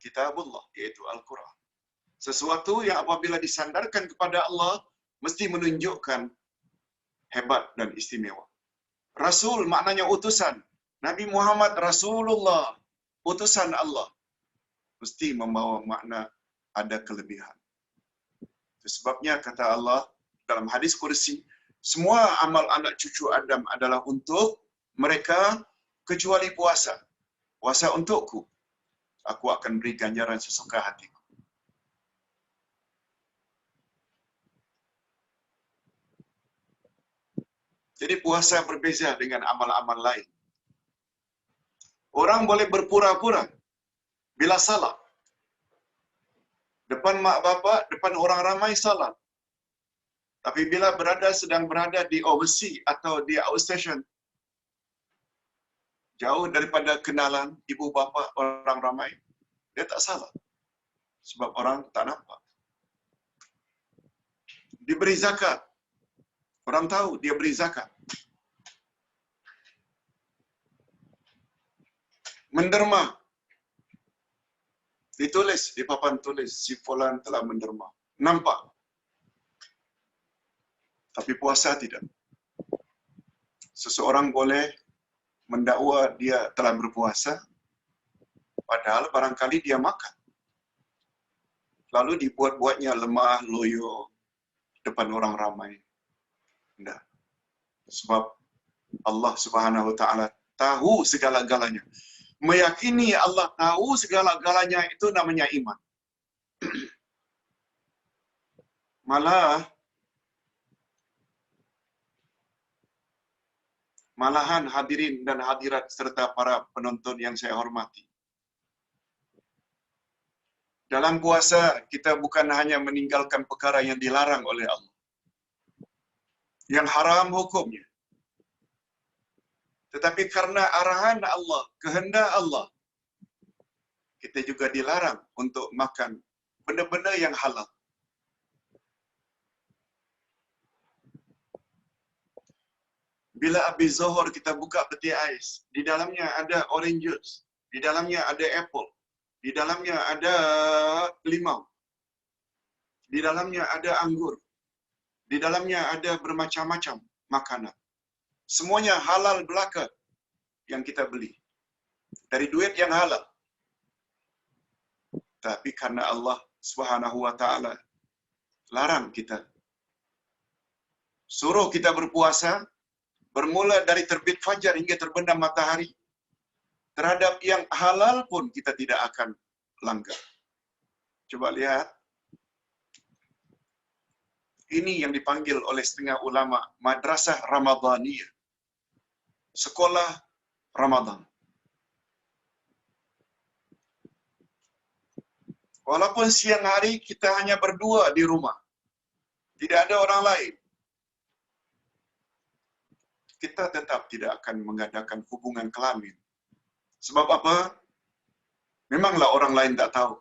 Kitabullah, iaitu Al-Quran. Sesuatu yang apabila disandarkan kepada Allah, mesti menunjukkan hebat dan istimewa. Rasul maknanya utusan. Nabi Muhammad Rasulullah, utusan Allah. Mesti membawa makna ada kelebihan. Itu sebabnya kata Allah dalam hadis qudsi, semua amal anak cucu Adam adalah untuk mereka kecuali puasa. Puasa untukku. Aku akan beri ganjaran sesuka hatiku. Jadi puasa berbeza dengan amal-amal lain. Orang boleh berpura-pura bila salat. Depan mak bapak, depan orang ramai salat. Tapi bila sedang berada di overseas atau di outstation, jauh daripada kenalan ibu bapa orang ramai, dia tak salat. Sebab orang tak nampak. Diberi zakat. Orang tahu dia beri zakat. Menderma. Ditulis di papan tulis, si fulan telah menderma. Nampak. Tapi puasa tidak. Seseorang boleh mendakwa dia telah berpuasa, padahal barangkali dia makan. Lalu dibuat-buatnya lemah, loyo, depan orang ramai. Tidak. Sebab Allah Subhanahu wa taala tahu segala-galanya. Meyakini Allah tahu segala-galanya itu namanya iman. Malahan hadirin dan hadirat serta para penonton yang saya hormati. Dalam puasa kita bukan hanya meninggalkan perkara yang dilarang oleh Allah, yang haram hukumnya. Tetapi karena arahan Allah, kehendak Allah, kita juga dilarang untuk makan benda-benda yang halal. Bila habis zuhur kita buka peti ais, di dalamnya ada orange juice, di dalamnya ada apple, di dalamnya ada limau, di dalamnya ada anggur, di dalamnya ada bermacam-macam makanan. Semuanya halal belaka yang kita beli dari duit yang halal. Tapi karena Allah Subhanahu wa taala larang kita, suruh kita berpuasa bermula dari terbit fajar hingga terbenam matahari. Terhadap yang halal pun kita tidak akan langgar. Coba lihat. Ini yang dipanggil oleh setengah ulama madrasah Ramadaniyah. Sekolah Ramadan. Walaupun siang hari kita hanya berdua di rumah, tidak ada orang lain, kita tetap tidak akan mengadakan hubungan kelamin. Sebab apa? Memanglah orang lain tak tahu,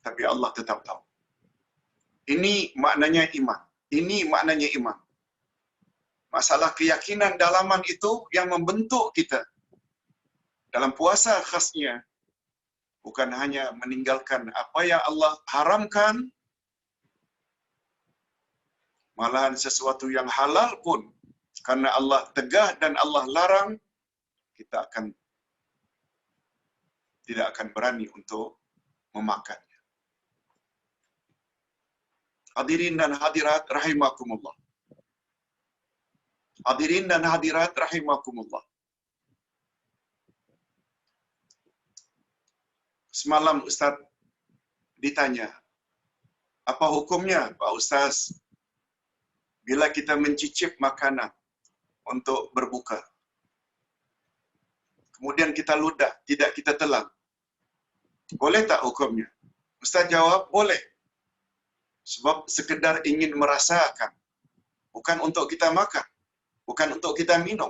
tapi Allah tetap tahu. Ini maknanya iman. Ini maknanya iman. Masalah keyakinan dalaman itu yang membentuk kita. Dalam puasa khasnya, bukan hanya meninggalkan apa yang Allah haramkan, malahan sesuatu yang halal pun, karena Allah tegah dan Allah larang, kita tidak akan berani untuk memakannya. Hadirin dan hadirat rahimakumullah. Hadirin dan hadirat rahimakumullah. Semalam Ustaz ditanya, apa hukumnya Pak Ustaz bila kita mencicip makanan untuk berbuka, kemudian kita ludah, tidak kita telan, boleh tak hukumnya? Ustaz jawab, boleh. Sebab sekedar ingin merasakan, bukan untuk kita makan, bukan untuk kita minum.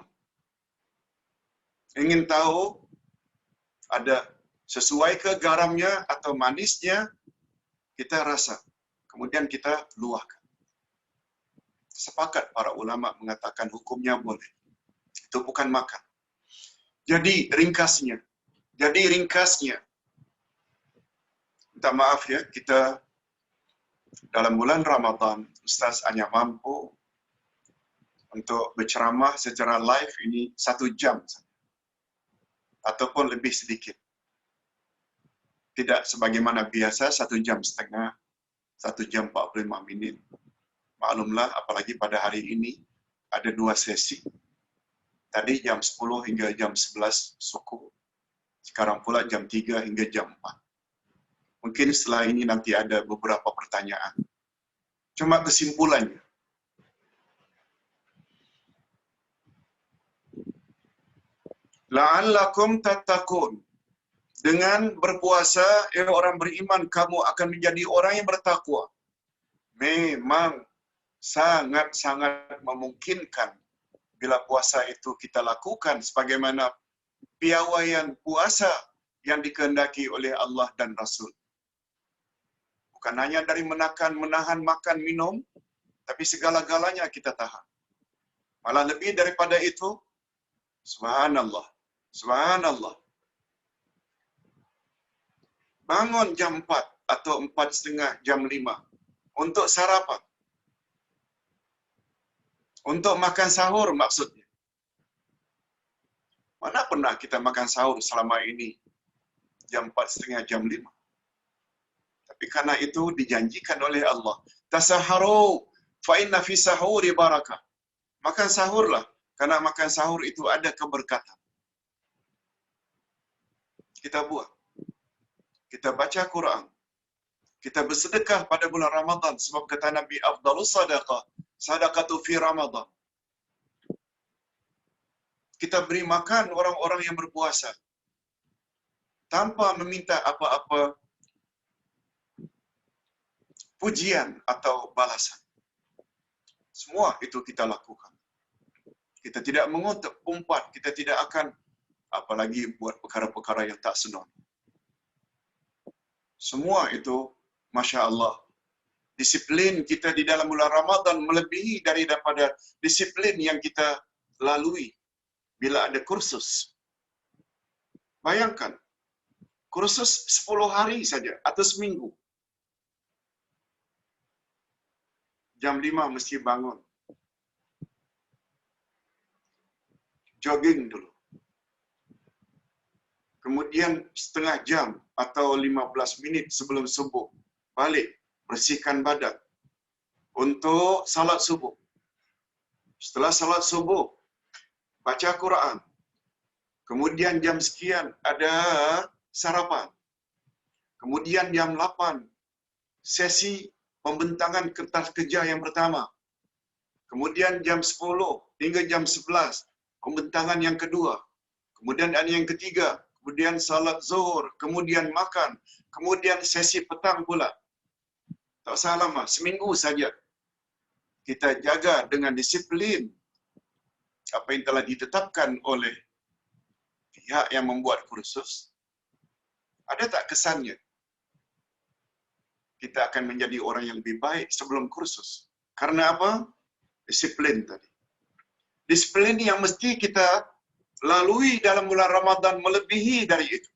Ingin tahu ada sesuai ke garamnya atau manisnya, kita rasa. Kemudian kita luahkan. Sepakat para ulama mengatakan hukumnya boleh. Itu bukan makan. Jadi ringkasnya, minta maaf ya, kita dalam bulan Ramadan, Ustaz hanya mampu untuk berceramah secara live ini 1 jam ataupun lebih sedikit. Tidak sebagaimana biasa 1 jam setengah, 1 jam 45 minit. Maklumlah, apalagi pada hari ini ada 2 sesi. Tadi jam 10 hingga jam 11 suku. Sekarang pula jam 3 hingga jam 4. Mungkin setelah ini nanti ada beberapa pertanyaan. Cuma kesimpulannya. La'allakum tattaqun. Dengan berpuasa, orang beriman, kamu akan menjadi orang yang bertakwa. Memang sangat-sangat memungkinkan bila puasa itu kita lakukan sebagaimana piawaian puasa yang dikehendaki oleh Allah dan Rasul. Bukan hanya dari menahan makan minum, tapi segala-galanya kita tahan. Malah lebih daripada itu, subhanallah, subhanallah. Bangun jam 4 atau 4:30, jam 5 untuk sarapan. Untuk makan sahur maksudnya. Mana pernah kita makan sahur selama ini jam 4:30, jam 5. Tapi karena itu dijanjikan oleh Allah, tasaharu fa inna fi sahuri barakah. Makan sahurlah, karena makan sahur itu ada keberkatan. Kita buat. Kita baca Quran. Kita bersedekah pada bulan Ramadan sebab kata Nabi afdalus sadaqah sadaqatu fi Ramadan. Kita beri makan orang-orang yang berpuasa tanpa meminta apa-apa pujian atau balasan. Semua itu kita lakukan. Kita tidak mengotak umpat, kita tidak akan apalagi buat perkara-perkara yang tak senonoh. Semua itu, Masya Allah, disiplin kita di dalam bulan Ramadan melebihi daripada disiplin yang kita lalui bila ada kursus. Bayangkan, kursus 10 hari saja atau seminggu. Jam 5 mesti bangun. Jogging dulu. Kemudian setengah jam atau 15 minit sebelum subuh, balik, bersihkan badan untuk salat subuh. Setelah salat subuh, baca Quran. Kemudian jam sekian ada sarapan. Kemudian jam 8, sesi pembentangan kertas kerja yang pertama. Kemudian jam 10 hingga jam 11, pembentangan yang kedua. Kemudian ada yang ketiga, kemudian salat zuhur, kemudian makan, kemudian sesi petang pula. Tak usah lama, seminggu saja. Kita jaga dengan disiplin apa yang telah ditetapkan oleh pihak yang membuat kursus. Ada tak kesannya? Kita akan menjadi orang yang lebih baik sebelum kursus. Karena apa? Disiplin tadi. Disiplin yang mesti kita lalui dalam bulan Ramadan melebihi dari itu.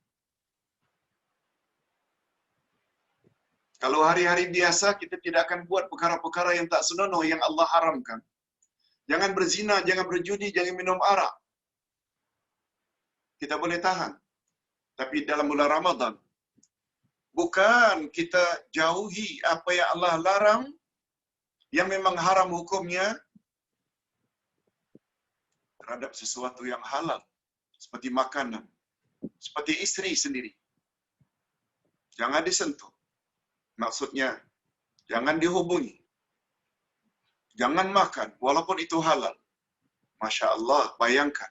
Kalau hari-hari biasa kita tidak akan buat perkara-perkara yang tak senonoh yang Allah haramkan. Jangan berzina, jangan berjudi, jangan minum arak. Kita boleh tahan. Tapi dalam bulan Ramadan, bukan kita jauhi apa yang Allah larang, yang memang haram hukumnya, terhadap sesuatu yang halal. Seperti makanan. Seperti istri sendiri. Jangan disentuh. Maksudnya, jangan dihubungi. Jangan makan, walaupun itu halal. Masya Allah, bayangkan.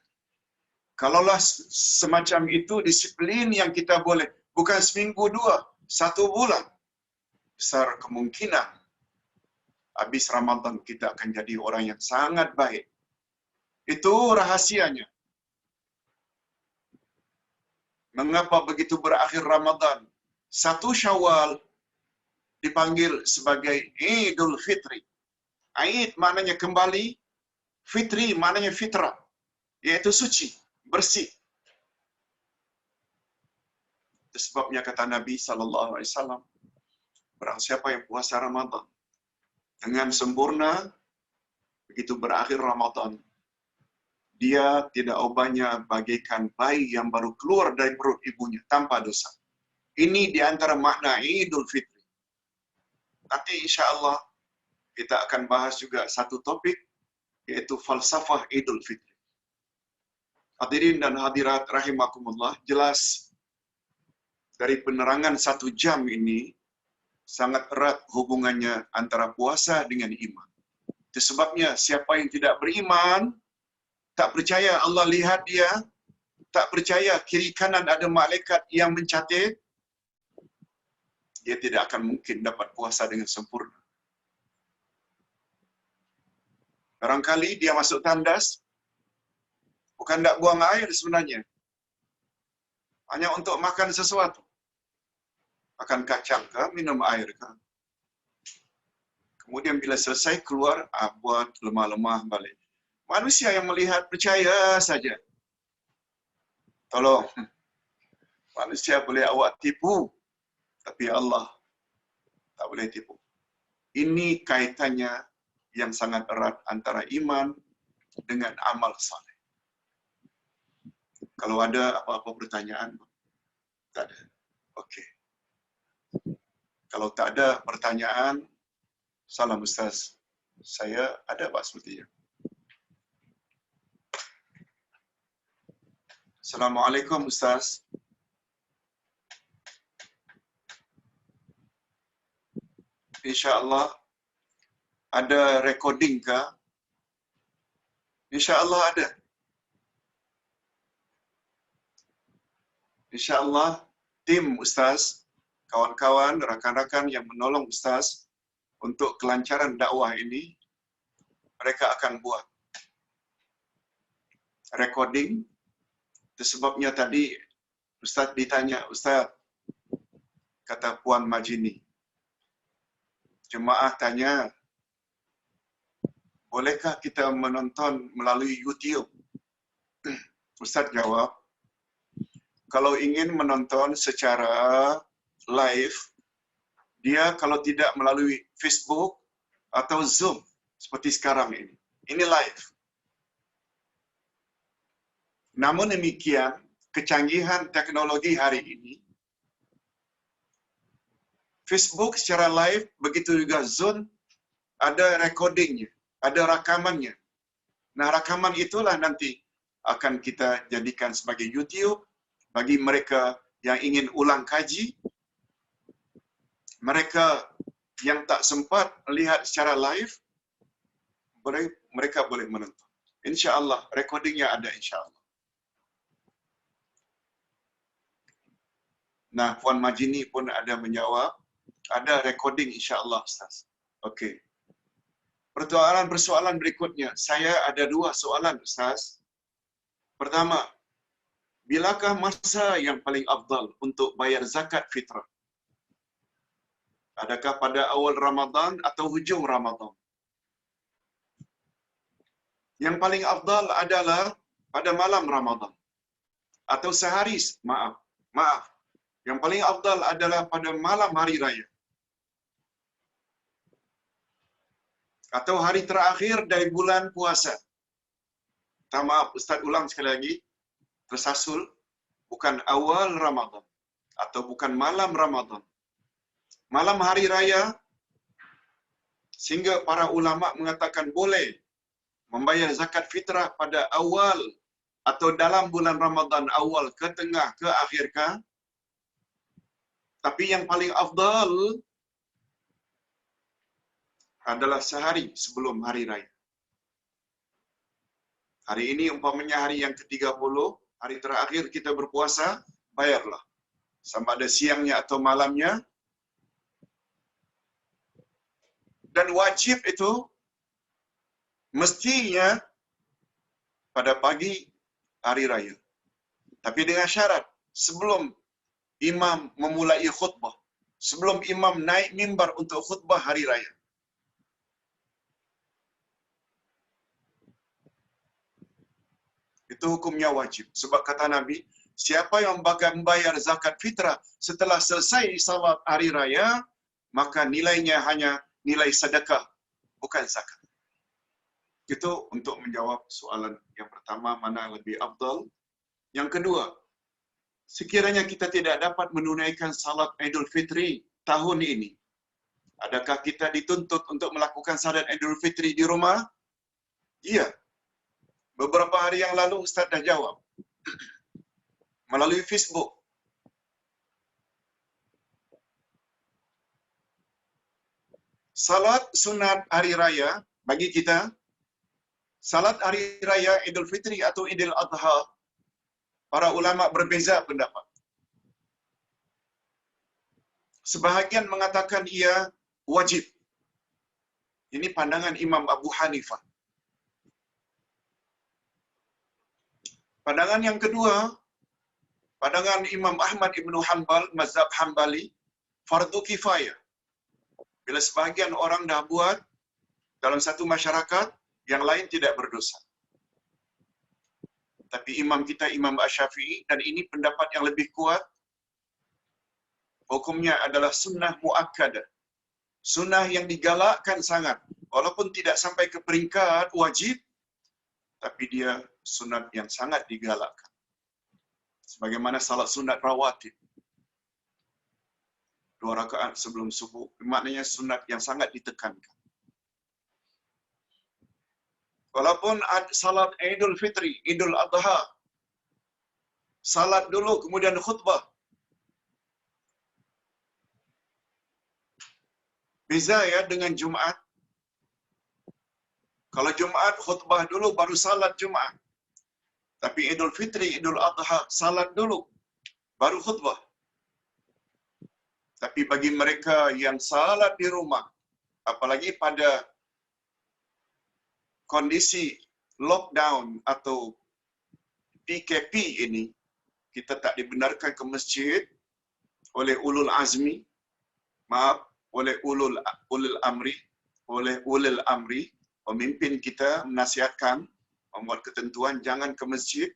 Kalaulah semacam itu disiplin yang kita boleh, bukan seminggu dua, 1 bulan. Besar kemungkinan, habis Ramadan kita akan jadi orang yang sangat baik. Itu rahasianya. Mengapa begitu berakhir Ramadan? 1 Syawal dipanggil sebagai Idul Fitri. Aid maknanya kembali, Fitri maknanya fitrah, yaitu suci, bersih. Itu sebabnya kata Nabi SAW, barang siapa yang puasa Ramadan dengan sempurna, begitu berakhir Ramadan, dia tidak ubahnya bagaikan bayi yang baru keluar dari perut ibunya tanpa dosa. Ini di antara makna Idul Fitri. Nanti insya Allah kita akan bahas juga satu topik, yaitu falsafah Idul Fitri. Hadirin dan hadirat rahimakumullah, jelas dari penerangan 1 jam ini sangat erat hubungannya antara puasa dengan iman. Itu sebabnya siapa yang tidak beriman, tak percaya Allah lihat dia, tak percaya kiri kanan ada malaikat yang mencatat, dia tidak akan mungkin dapat puasa dengan sempurna. Barangkali dia masuk tandas, bukan tak buang air sebenarnya. Hanya untuk makan sesuatu. Makan kacang ke, minum air ke. Kemudian bila selesai keluar, buat lemah-lemah balik. Manusia yang melihat percaya saja. Tolong. Manusia boleh awak tipu, tapi Allah tak boleh tipu. Ini kaitannya yang sangat erat antara iman dengan amal saleh. Kalau ada apa-apa pertanyaan? Tak ada. Okey. Kalau tak ada pertanyaan, Salam Ustaz. Saya ada Pak sepertinya. Assalamualaikum Ustaz. InsyaAllah ada recording kah? InsyaAllah ada. InsyaAllah tim Ustaz, kawan-kawan, rakan-rakan yang menolong Ustaz untuk kelancaran dakwah ini, mereka akan buat recording. Itu sebabnya tadi Ustaz ditanya, Ustaz, kata Puan Majini, jemaah tanya, bolehkah kita menonton melalui YouTube? Ustaz jawab, kalau ingin menonton secara live, dia kalau tidak melalui Facebook atau Zoom seperti sekarang ini. Ini live. Namun demikian, kecanggihan teknologi hari ini, Facebook secara live, begitu juga Zoom, ada recordingnya, ada rakamannya. Nah, rakaman itulah nanti akan kita jadikan sebagai YouTube bagi mereka yang ingin ulang kaji, mereka yang tak sempat melihat secara live, mereka boleh menonton. InsyaAllah, recordingnya ada insyaAllah. Nah, Puan Majini pun ada menjawab, ada recording insyaAllah Ustaz. Okey. Persoalan berikutnya, saya ada 2 soalan Ustaz. Pertama, bilakah masa yang paling afdal untuk bayar zakat fitrah? Adakah pada awal Ramadan atau hujung Ramadan? Yang paling afdal adalah pada malam Ramadan. Atau sehari, maaf. Yang paling afdal adalah pada malam hari raya. Atau hari terakhir dari bulan puasa. Maaf, Ustaz ulang sekali lagi. Tersasul, bukan awal Ramadan. Atau bukan malam Ramadan. Malam hari raya, sehingga para ulama mengatakan boleh membayar zakat fitrah pada awal atau dalam bulan Ramadan awal ke tengah ke akhir ke. Tapi yang paling afdal adalah sehari sebelum hari raya. Hari ini umpamanya hari yang ke-30, hari terakhir kita berpuasa, bayarlah. Sama ada siangnya atau malamnya. Dan wajib itu mestinya pada pagi hari raya. Tapi dengan syarat, sebelum imam memulai khutbah, sebelum imam naik mimbar untuk khutbah hari raya. Itu hukumnya wajib. Sebab kata Nabi, siapa yang membayar zakat fitrah setelah selesai salat hari raya, maka nilainya hanya nilai sedekah, bukan zakat. Itu untuk menjawab soalan yang pertama, mana lebih afdal. Yang kedua, sekiranya kita tidak dapat menunaikan salat Idul Fitri tahun ini, adakah kita dituntut untuk melakukan salat Idul Fitri di rumah? Iya. Beberapa hari yang lalu Ustaz dah jawab melalui Facebook. Salat sunat hari raya bagi kita, salat hari raya Idul Fitri atau Idul Adha, para ulama berbeza pendapat. Sebahagian mengatakan ia wajib. Ini pandangan Imam Abu Hanifah. Pandangan yang kedua, pandangan Imam Ahmad Ibn Hanbal, mazhab Hanbali, fardu kifayah. Bila sebahagian orang dah buat dalam satu masyarakat, yang lain tidak berdosa. Tapi imam kita, Imam Asy-Syafi'i, dan ini pendapat yang lebih kuat, hukumnya adalah sunnah muakkadah. Sunnah yang digalakkan sangat. Walaupun tidak sampai ke peringkat wajib, tapi dia sunat yang sangat digalakkan. Sebagaimana salat sunat rawatib. 2 rakaat sebelum subuh. Maknanya sunat yang sangat ditekankan. Walaupun salat Idul Fitri, Idul Adha, salat dulu kemudian khutbah. Beza ya dengan Jumaat. Kalau Jumaat khutbah dulu baru salat Jumaat. Tapi Idul Fitri, Idul Adha, salat dulu baru khutbah. Tapi bagi mereka yang salat di rumah, apalagi pada kondisi lockdown atau PKP ini, kita tak dibenarkan ke masjid oleh ulul azmi, oleh ulul amri, pemimpin kita menasihatkan, membuat ketentuan jangan ke masjid,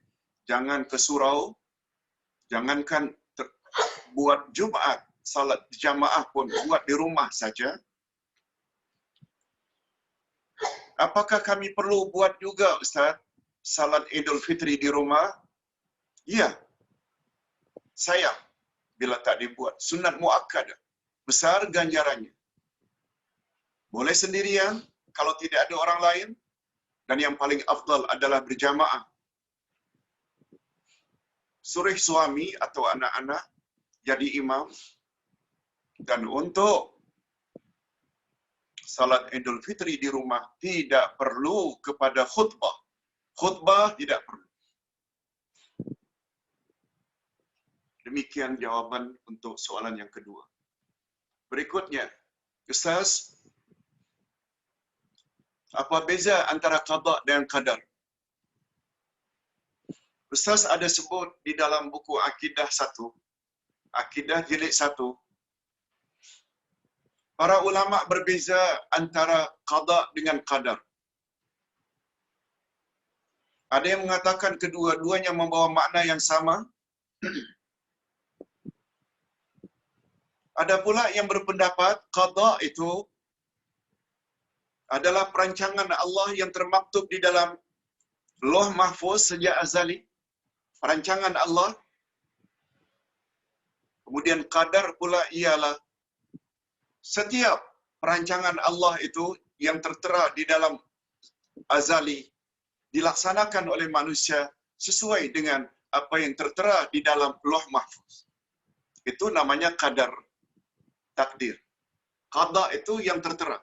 jangan ke surau, jangankan buat Jumaat, salat jamaah pun buat di rumah saja. Apakah kami perlu buat juga, Ustaz, salat Idul Fitri di rumah? Ya. Sayang bila tak dibuat. Sunat muakkad. Besar ganjarannya. Boleh sendirian kalau tidak ada orang lain. Dan yang paling afdal adalah berjamaah. Suruh suami atau anak-anak jadi imam. Dan untuk salat Idul Fitri di rumah tidak perlu kepada khutbah. Khutbah tidak perlu. Demikian jawaban untuk soalan yang kedua. Berikutnya, Ustaz, apa beza antara qada dan qadar? Ustaz ada sebut di dalam buku Akidah 1, Akidah jilid 1. Para ulama berbeza antara qada dengan qadar. Ada yang mengatakan kedua-duanya membawa makna yang sama. Ada pula yang berpendapat qada itu adalah perancangan Allah yang termaktub di dalam Lauh Mahfuz sejak azali. Perancangan Allah. Kemudian qadar pula ialah setiap perancangan Allah itu yang tertera di dalam azali dilaksanakan oleh manusia sesuai dengan apa yang tertera di dalam Lauh Mahfuz. Itu namanya qadar, takdir. Qada itu yang tertera.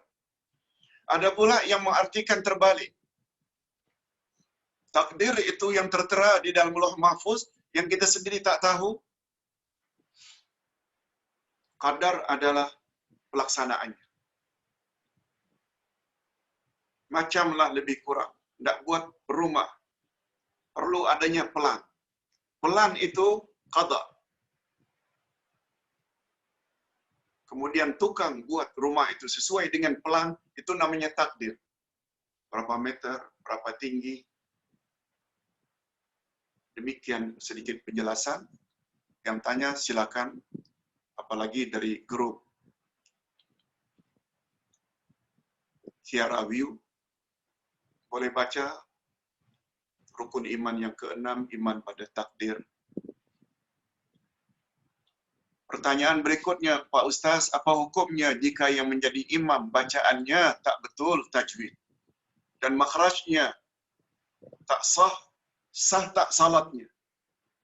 Ada pula yang mengartikan terbalik. Takdir itu yang tertera di dalam Lauh Mahfuz yang kita sendiri tak tahu. Qadar adalah pelaksanaannya. Macamlah lebih kurang. Tak buat rumah. Perlu adanya pelan. Pelan itu qada. Kemudian tukang buat rumah itu sesuai dengan pelan, itu namanya takdir. Berapa meter, berapa tinggi. Demikian sedikit penjelasan. Yang tanya silakan, apalagi dari grup Tiara View, boleh baca rukun iman yang ke-6, iman pada takdir. Pertanyaan berikutnya, Pak Ustaz, apa hukumnya jika yang menjadi imam bacaannya tak betul tajwid dan makhrajnya tak sah, sah tak salatnya?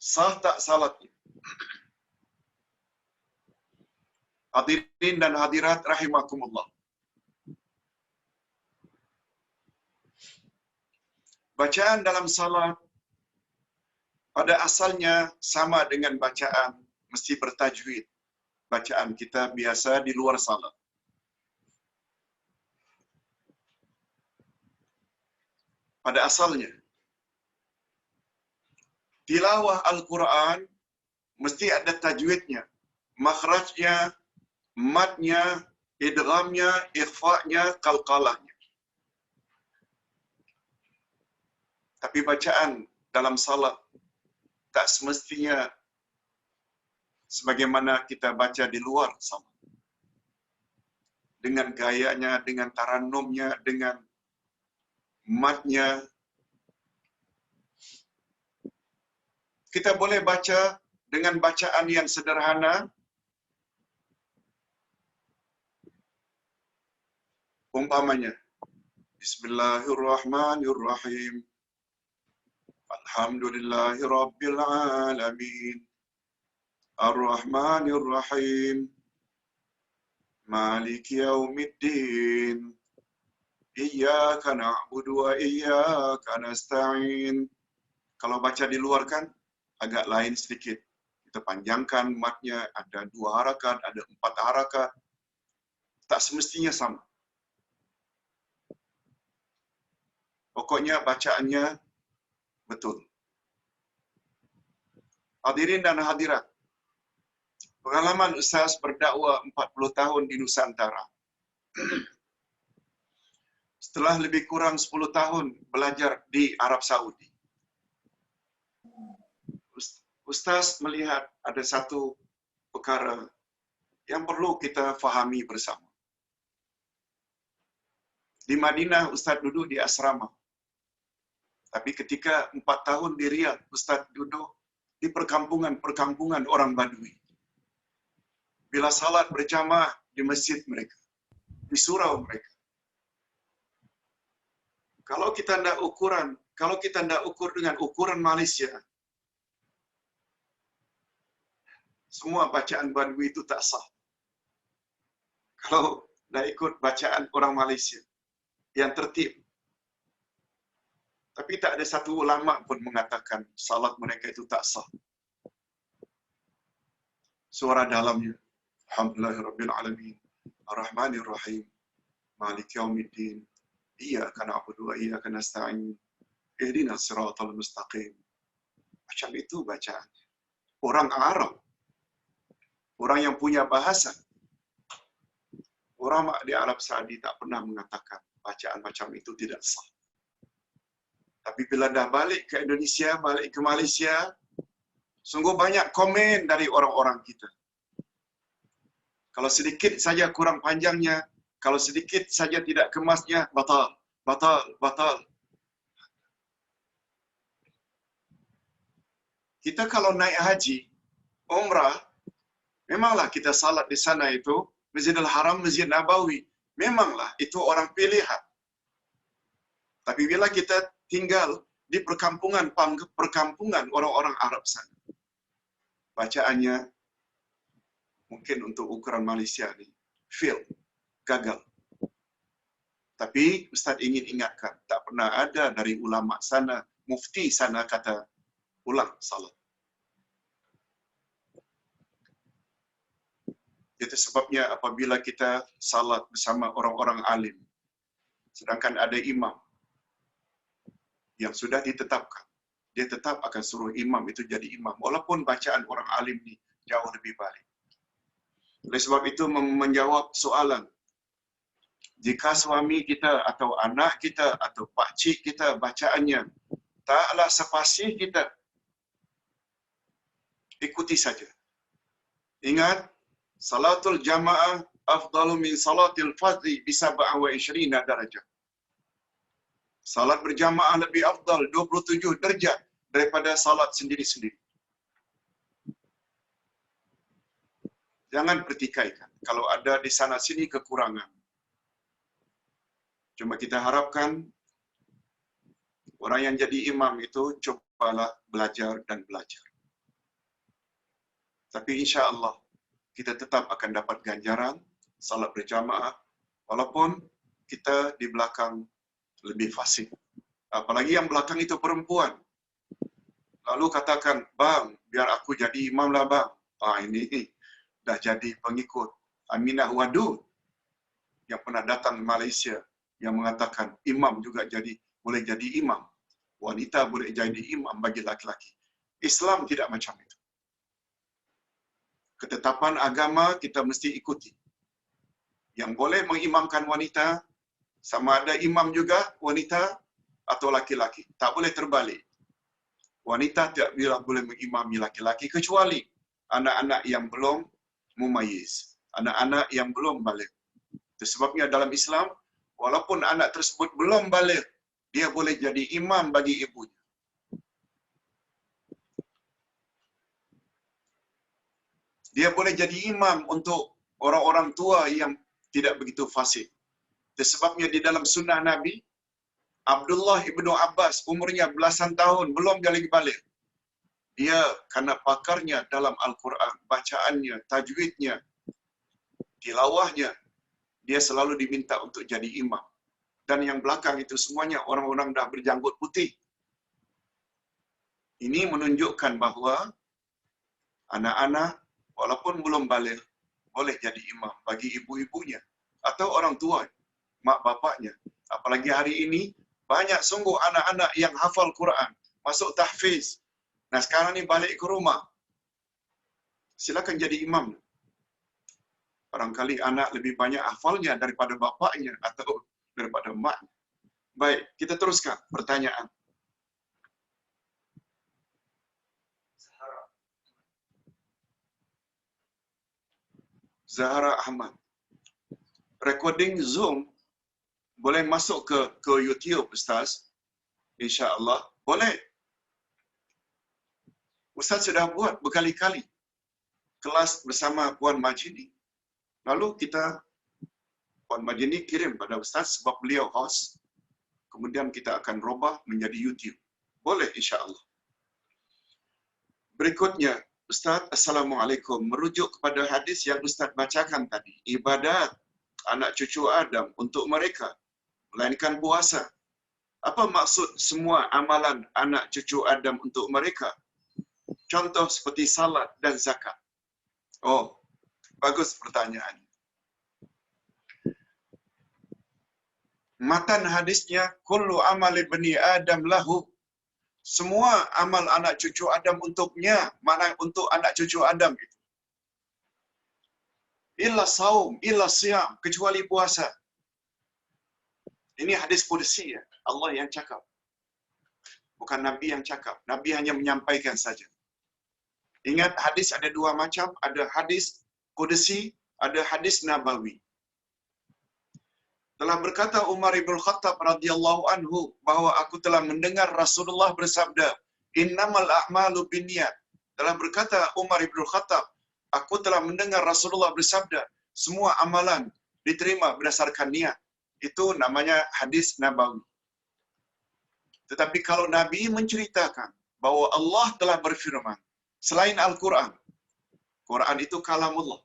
Sah tak salatnya? Hadirin dan hadirat rahimakumullah. Bacaan dalam salat pada asalnya sama dengan bacaan mesti bertajwid. Bacaan kita biasa di luar salat. Pada asalnya. Tilawah Al-Quran mesti ada tajwidnya. Makhrajnya, matnya, idghamnya, ikhfa'nya, qalqalahnya. Tapi bacaan dalam salat tak semestinya sebagaimana kita baca di luar salat. Dengan gayanya, dengan tarannumnya, dengan matnya. Kita boleh baca dengan bacaan yang sederhana. Umpamanya, Bismillahirrahmanirrahim. Alhamdulillahi rabbil alamin. Ar-Rahmanir-Rahim. Maliki yaumiddin. Iyyaka na'budu wa iyyaka nasta'in. Kalau baca diluarkan agak lain sedikit. Kita panjangkan matnya, ada 2 harakat, ada 4 harakat. Tak semestinya sama. Pokoknya bacaannya betul. Hadirin dan hadirat, pengalaman Ustaz berdakwah 40 tahun di Nusantara. Setelah lebih kurang 10 tahun belajar di Arab Saudi, Ustaz melihat ada satu perkara yang perlu kita fahami bersama. Di Madinah, Ustaz duduk di asrama. Tapi ketika 4 tahun di Riyadh, Ustaz duduk di perkampungan-perkampungan orang Badui. Bila salat berjamaah di masjid mereka, di surau mereka. Kalau kita tidak ukur dengan ukuran Malaysia, semua bacaan Badui itu tak sah. Kalau dah ikut bacaan orang Malaysia yang tertib. Tapi tak ada satu ulama pun mengatakan salat mereka itu tak sah. Suara dalamnya, Alhamdulillahirabbil alamin, Ar-Rahmanir-Rahim, Maliki yaumiddin, Iyyaka na'budu wa iyyaka nasta'in, Ihdinas siratal mustaqim. Macam itu bacaannya. Orang Arab, orang yang punya bahasa. Orang di Arab Saudi tak pernah mengatakan bacaan macam itu tidak sah. Tapi bila dah balik ke Indonesia, balik ke Malaysia, sungguh banyak komen dari orang-orang kita. Kalau sedikit saja kurang panjangnya, kalau sedikit saja tidak kemasnya, batal, batal, batal. Kita kalau naik haji, umrah, memanglah kita salat di sana itu, Masjidil Haram, Masjid Nabawi. Memanglah itu orang pilihan. Tapi bila kita tinggal di perkampungan orang-orang Arab sana, bacaannya mungkin untuk ukuran Malaysia ni fail, gagal. Tapi Ustaz ingin ingatkan, tak pernah ada dari ulama sana, mufti sana kata ulang salat. Itu sebabnya apabila kita salat bersama orang-orang alim, sedangkan ada imam yang sudah ditetapkan, dia tetap akan suruh imam itu jadi imam, walaupun bacaan orang alim ni jauh lebih baik. Oleh sebab itu menjawab soalan, jika suami kita atau anak kita atau pakcik kita bacaannya taklah sepasih kita, ikuti saja. Ingat, salatul jamaah afdalu min salatil fardhi bi 27 darajah. Salat berjamaah lebih afdal 27 darjah daripada salat sendiri-sendiri. Jangan pertikaikan kalau ada di sana sini kekurangan. Cuma kita harapkan orang yang jadi imam itu cobalah belajar dan belajar. Tapi insya-Allah kita tetap akan dapat ganjaran salat berjamaah walaupun kita di belakang lebih fasih. Apalagi yang belakang itu perempuan. Lalu katakan, bang, biar aku jadi imam lah bang. Ini dah jadi pengikut Aminah Wadud yang pernah datang ke Malaysia yang mengatakan imam juga boleh jadi imam. Wanita boleh jadi imam bagi laki-laki. Islam tidak macam itu. Ketetapan agama kita mesti ikuti. Yang boleh mengimamkan wanita, sama ada imam juga wanita atau laki-laki. Tak boleh terbalik. Wanita tidak boleh mengimami laki-laki kecuali anak-anak yang belum mumayyiz. Anak-anak yang belum balik. Itu sebabnya dalam Islam, walaupun anak tersebut belum balik, dia boleh jadi imam bagi ibunya. Dia boleh jadi imam untuk orang-orang tua yang tidak begitu fasih. Itu sebabnya di dalam sunnah Nabi, Abdullah ibnu Abbas umurnya belasan tahun, belum dia lagi balik. Dia karena pakarnya dalam Al-Quran, bacaannya, tajwidnya, tilawahnya, dia selalu diminta untuk jadi imam. Dan yang belakang itu semuanya orang-orang dah berjanggut putih. Ini menunjukkan bahawa anak-anak walaupun belum balik boleh jadi imam bagi ibu-ibunya atau orang tua, mak bapaknya. Apalagi hari ini banyak sungguh anak-anak yang hafal Quran, masuk tahfiz. Nah sekarang ni balik ke rumah, silakan jadi imam. Barangkali anak lebih banyak hafalnya daripada bapaknya atau daripada maknya. Baik, kita teruskan pertanyaan. Zahra Ahmad. Recording Zoom boleh masuk ke YouTube, Ustaz? InsyaAllah. Boleh. Ustaz sudah buat berkali-kali kelas bersama Puan Majidi. Lalu Puan Majidi kirim pada Ustaz sebab beliau host. Kemudian kita akan robah menjadi YouTube. Boleh insyaAllah. Berikutnya, Ustaz, Assalamualaikum. Merujuk kepada hadis yang Ustaz bacakan tadi. Ibadat anak cucu Adam untuk mereka, melainkan puasa. Apa maksud semua amalan anak cucu Adam untuk mereka? Contoh seperti salat dan zakat. Oh, bagus pertanyaan. Matan hadisnya, kullu amali bani Adam lahu. Semua amal anak cucu Adam untuknya. Mana untuk anak cucu Adam itu? Illa saum, illa siyam. Kecuali puasa. Ini hadis qudsi ya. Allah yang cakap. Bukan Nabi yang cakap. Nabi hanya menyampaikan saja. Ingat hadis ada dua macam. Ada hadis qudsi, ada hadis nabawi. Telah berkata Umar ibn Khattab radhiyallahu anhu bahwa aku telah mendengar Rasulullah bersabda, innamal a'malu binniyat. Telah berkata Umar ibn Khattab, aku telah mendengar Rasulullah bersabda, semua amalan diterima berdasarkan niat. Itu namanya hadis nabawi. Tetapi kalau Nabi menceritakan bahwa Allah telah berfirman selain Al-Quran, Quran itu kalamullah.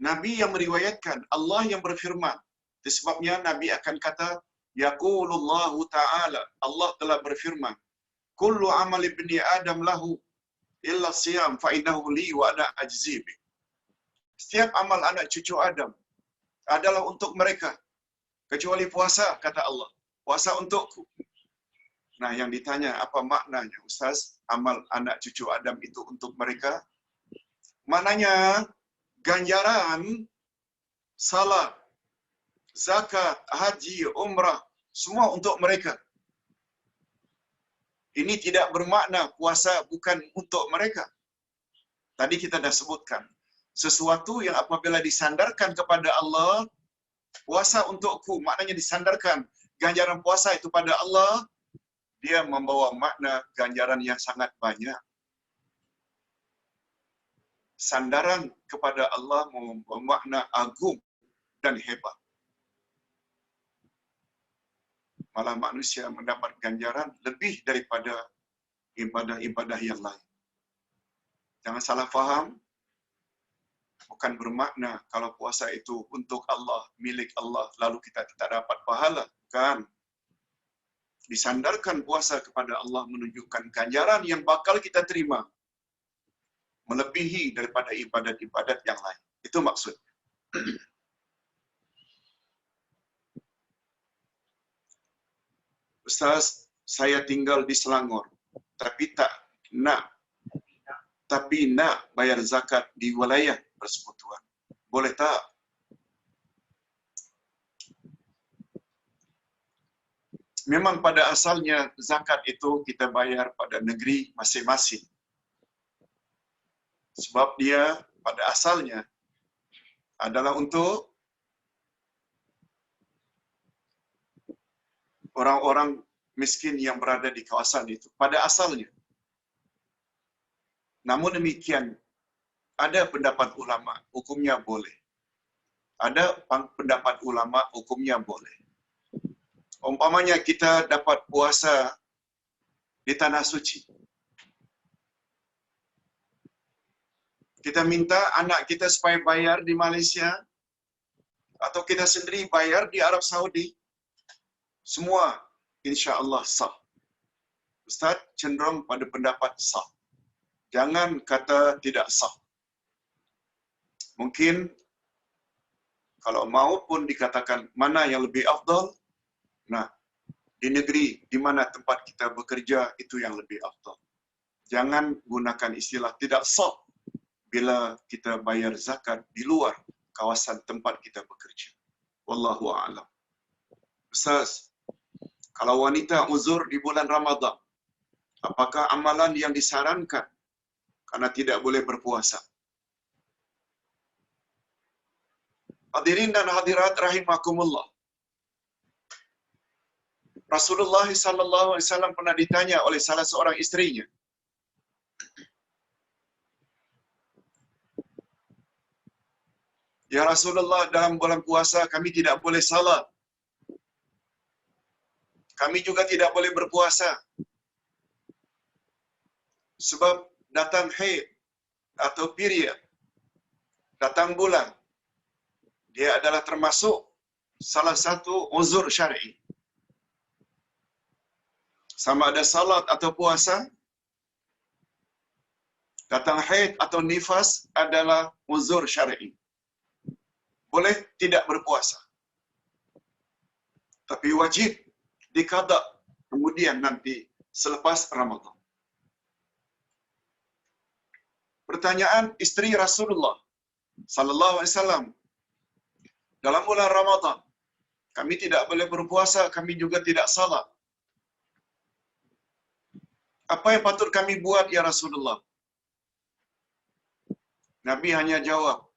Nabi yang meriwayatkan Allah yang berfirman. Itu sebabnya Nabi akan kata, yaqulullahu ta'ala, Allah telah berfirman, kullu amal ibni Adam lahu illa siyam fa innahu li wa ana ajzi bi. Setiap amal anak cucu Adam adalah untuk mereka kecuali puasa, kata Allah. Puasa untukku. Nah, yang ditanya apa maknanya, Ustaz? Amal anak cucu Adam itu untuk mereka? Maknanya ganjaran salat, zakat, haji, umrah, semua untuk mereka. Ini tidak bermakna puasa bukan untuk mereka. Tadi kita dah sebutkan. Sesuatu yang apabila disandarkan kepada Allah, puasa untukku, maknanya disandarkan ganjaran puasa itu pada Allah, dia membawa makna ganjaran yang sangat banyak. Sandaran kepada Allah membawa makna agung dan hebat. Malah manusia mendapat ganjaran lebih daripada ibadah-ibadah yang lain. Jangan salah faham. Bukan bermakna kalau puasa itu untuk Allah, milik Allah, lalu kita tidak dapat pahala. Bukan. Disandarkan puasa kepada Allah menunjukkan ganjaran yang bakal kita terima. Melebihi daripada ibadat-ibadat yang lain. Itu maksud. Ustaz, saya tinggal di Selangor, tapi nak bayar zakat di wilayah persekutuan. Boleh tak? Memang pada asalnya zakat itu kita bayar pada negeri masing-masing. Sebab dia pada asalnya adalah untuk orang-orang miskin yang berada di kawasan itu. Pada asalnya. Namun demikian, ada pendapat ulama, hukumnya boleh. Ada pendapat ulama, hukumnya boleh. Umpamanya kita dapat puasa di tanah suci. Kita minta anak kita supaya bayar di Malaysia, atau kita sendiri bayar di Arab Saudi, semua insya Allah sah. Ustaz cenderung pada pendapat sah. Jangan kata tidak sah. Mungkin kalau mau pun dikatakan mana yang lebih afdal, nah di negeri di mana tempat kita bekerja itu yang lebih afdal. Jangan gunakan istilah tidak sah bila kita bayar zakat di luar kawasan tempat kita bekerja. Wallahu a'lam. Ustaz, kalau wanita uzur di bulan Ramadan, apakah amalan yang disarankan karena tidak boleh berpuasa? Hadirin dan hadirat rahimakumullah. Rasulullah sallallahu alaihi wasallam pernah ditanya oleh salah seorang istrinya, "Ya Rasulullah, dalam bulan puasa kami tidak boleh salat. Kami juga tidak boleh berpuasa. Sebab datang haid atau period, datang bulan. Dia adalah termasuk salah satu uzur syar'i. Sama ada salat atau puasa, datang haid atau nifas adalah uzur syar'i. Boleh tidak berpuasa. Tapi wajib diqada kemudian nanti selepas Ramadan." Pertanyaan istri Rasulullah sallallahu alaihi wasallam, dalam bulan Ramadan kami tidak boleh berpuasa, kami juga tidak salat. Apa yang patut kami buat ya Rasulullah? Nabi hanya jawab,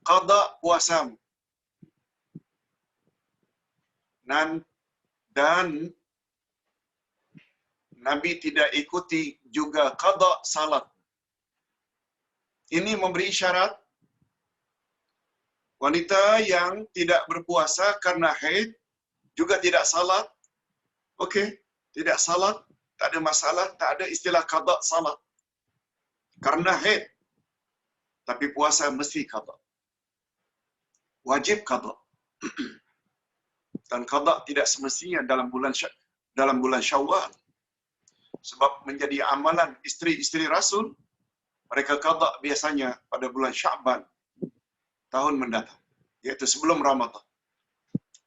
qada puasamu. Dan Nabi tidak ikuti juga qada salat. Ini memberi syarat wanita yang tidak berpuasa karena haid juga tidak salat. Okey, tidak salat, tak ada masalah, tak ada istilah qada salat. Karena haid, tapi puasa mesti qada. Wajib qada. Dan qada tidak semestinya dalam bulan Syawal. Sebab menjadi amalan isteri-isteri Rasul, mereka qada biasanya pada bulan Sya'ban tahun mendatang, iaitu sebelum Ramadan.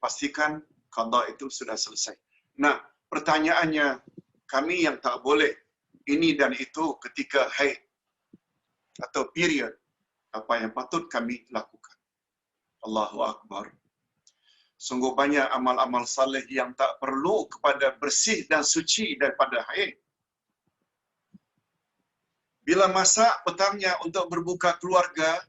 Pastikan qada itu sudah selesai. Nah, pertanyaannya, kami yang tak boleh ini dan itu ketika haid atau period, apa yang patut kami lakukan? Allahu Akbar. Sungguh banyak amal-amal saleh yang tak perlu kepada bersih dan suci daripada haid. Bila masak petangnya untuk berbuka keluarga,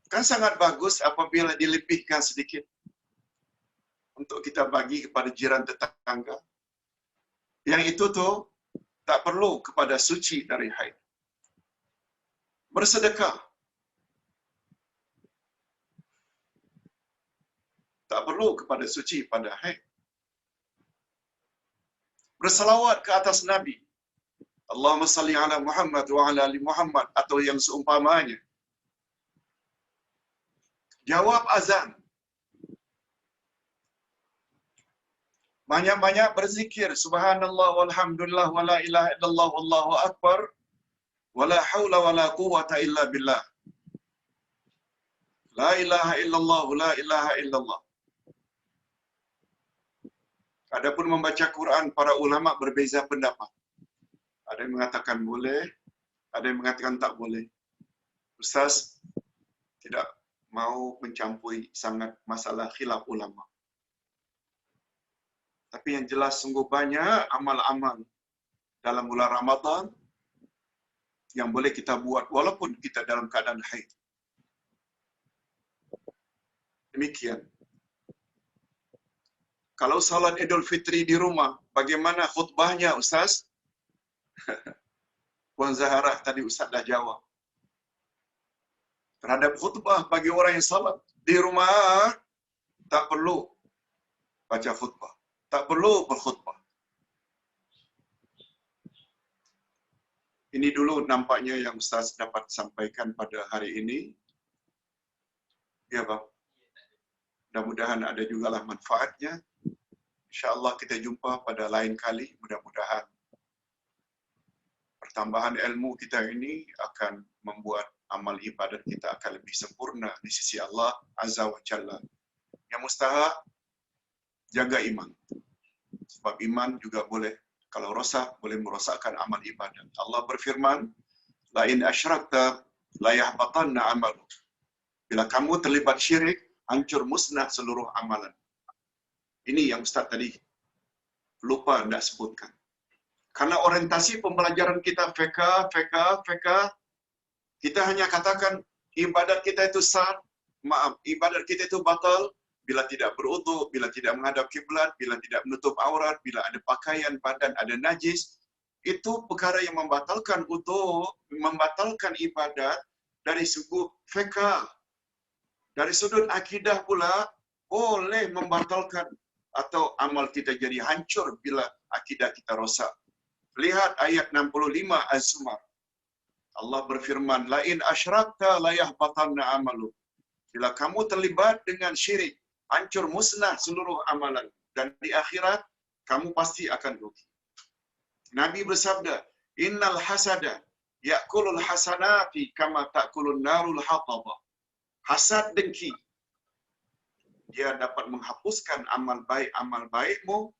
kan sangat bagus apabila dilebihkan sedikit untuk kita bagi kepada jiran tetangga. Yang itu tu tak perlu kepada suci dari haid. Bersedekah tak perlu kepada suci pada haid. Bersalawat ke atas Nabi, Allahumma salli ala Muhammad wa ala ali Muhammad, atau yang seumpamanya. Jawab azan. Banyak-banyak berzikir subhanallah walhamdulillah wala ilaha illallah wallahu akbar wala haula wala quwwata illa billah. La ilaha illallah la ilaha illallah. Adapun membaca Quran, para ulama berbeza pendapat. Ada yang mengatakan boleh, ada yang mengatakan tak boleh. Ustaz tidak mau mencampuri sangat masalah khilaf ulama. Tapi yang jelas sungguh banyak amal-amal dalam bulan Ramadan yang boleh kita buat walaupun kita dalam keadaan haid. Demikian. Kalau salat Idul Fitri di rumah, bagaimana khutbahnya Ustaz? Puan Zaharah tadi Ustaz dah jawab. Terhadap khutbah bagi orang yang salat Di rumah tak perlu baca khutbah, tak perlu berkhutbah. Ini dulu nampaknya yang Ustaz dapat sampaikan pada hari ini. Ya Bang. Mudah-mudahan ada jugalah manfaatnya. InsyaAllah kita jumpa pada lain kali. Mudah-mudahan pertambahan ilmu kita ini akan membuat amal ibadat kita akan lebih sempurna di sisi Allah Azza wa Jalla. Yang mustahak, jaga iman. Sebab iman juga boleh, kalau rosak, boleh merosakkan amal ibadat. Allah berfirman, la in asyrakta la yahbatanna amalu. Bila kamu terlibat syirik, hancur musnah seluruh amalan. Ini yang Ustaz tadi lupa tidak sebutkan. Karena orientasi pembelajaran kita fiqh, kita hanya katakan ibadat kita itu sah, ibadat kita itu batal bila tidak berwudu, bila tidak menghadap kiblat, bila tidak menutup aurat, bila ada pakaian badan ada najis. Itu perkara yang membatalkan wudu, membatalkan ibadat dari sudut fiqh. Dari sudut akidah pula boleh membatalkan atau amal kita jadi hancur bila akidah kita rosak. Lihat ayat 65 Az-Zumar. Allah berfirman, la in asyrakta la yahbatanna amalu. Bila kamu terlibat dengan syirik, hancur musnah seluruh amalan dan di akhirat kamu pasti akan rugi. Nabi bersabda, innal hasada ya'kulul hasanati kama ta'kulun narul hatabah. Hasad dengki, dia dapat menghapuskan amal baikmu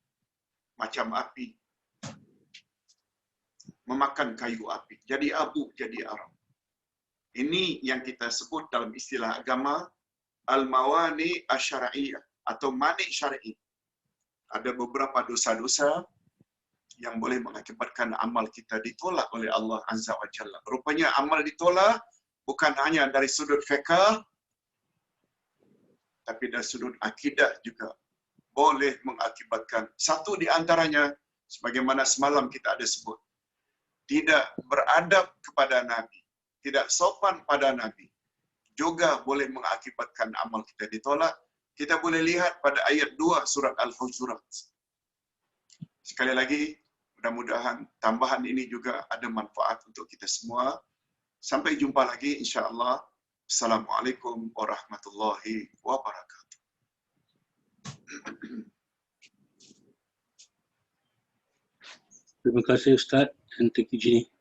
macam api memakan kayu api. Jadi abu, jadi aram. Ini yang kita sebut dalam istilah agama al-mawani asyara'iyah atau mani syar'i. Ada beberapa dosa-dosa yang boleh mengakibatkan amal kita ditolak oleh Allah Azza wa Jalla. Rupanya amal ditolak bukan hanya dari sudut fiqh, tapi dari sudut akidah juga boleh mengakibatkan. Satu di antaranya, sebagaimana semalam kita ada sebut, tidak beradab kepada Nabi, tidak sopan pada Nabi, juga boleh mengakibatkan amal kita ditolak. Kita boleh lihat pada ayat 2 surat Al-Hujurat. Sekali lagi, mudah-mudahan tambahan ini juga ada manfaat untuk kita semua. Sampai jumpa lagi insya-Allah. Assalamualaikum warahmatullahi wabarakatuh. Terima kasih Ustaz dan TKJ.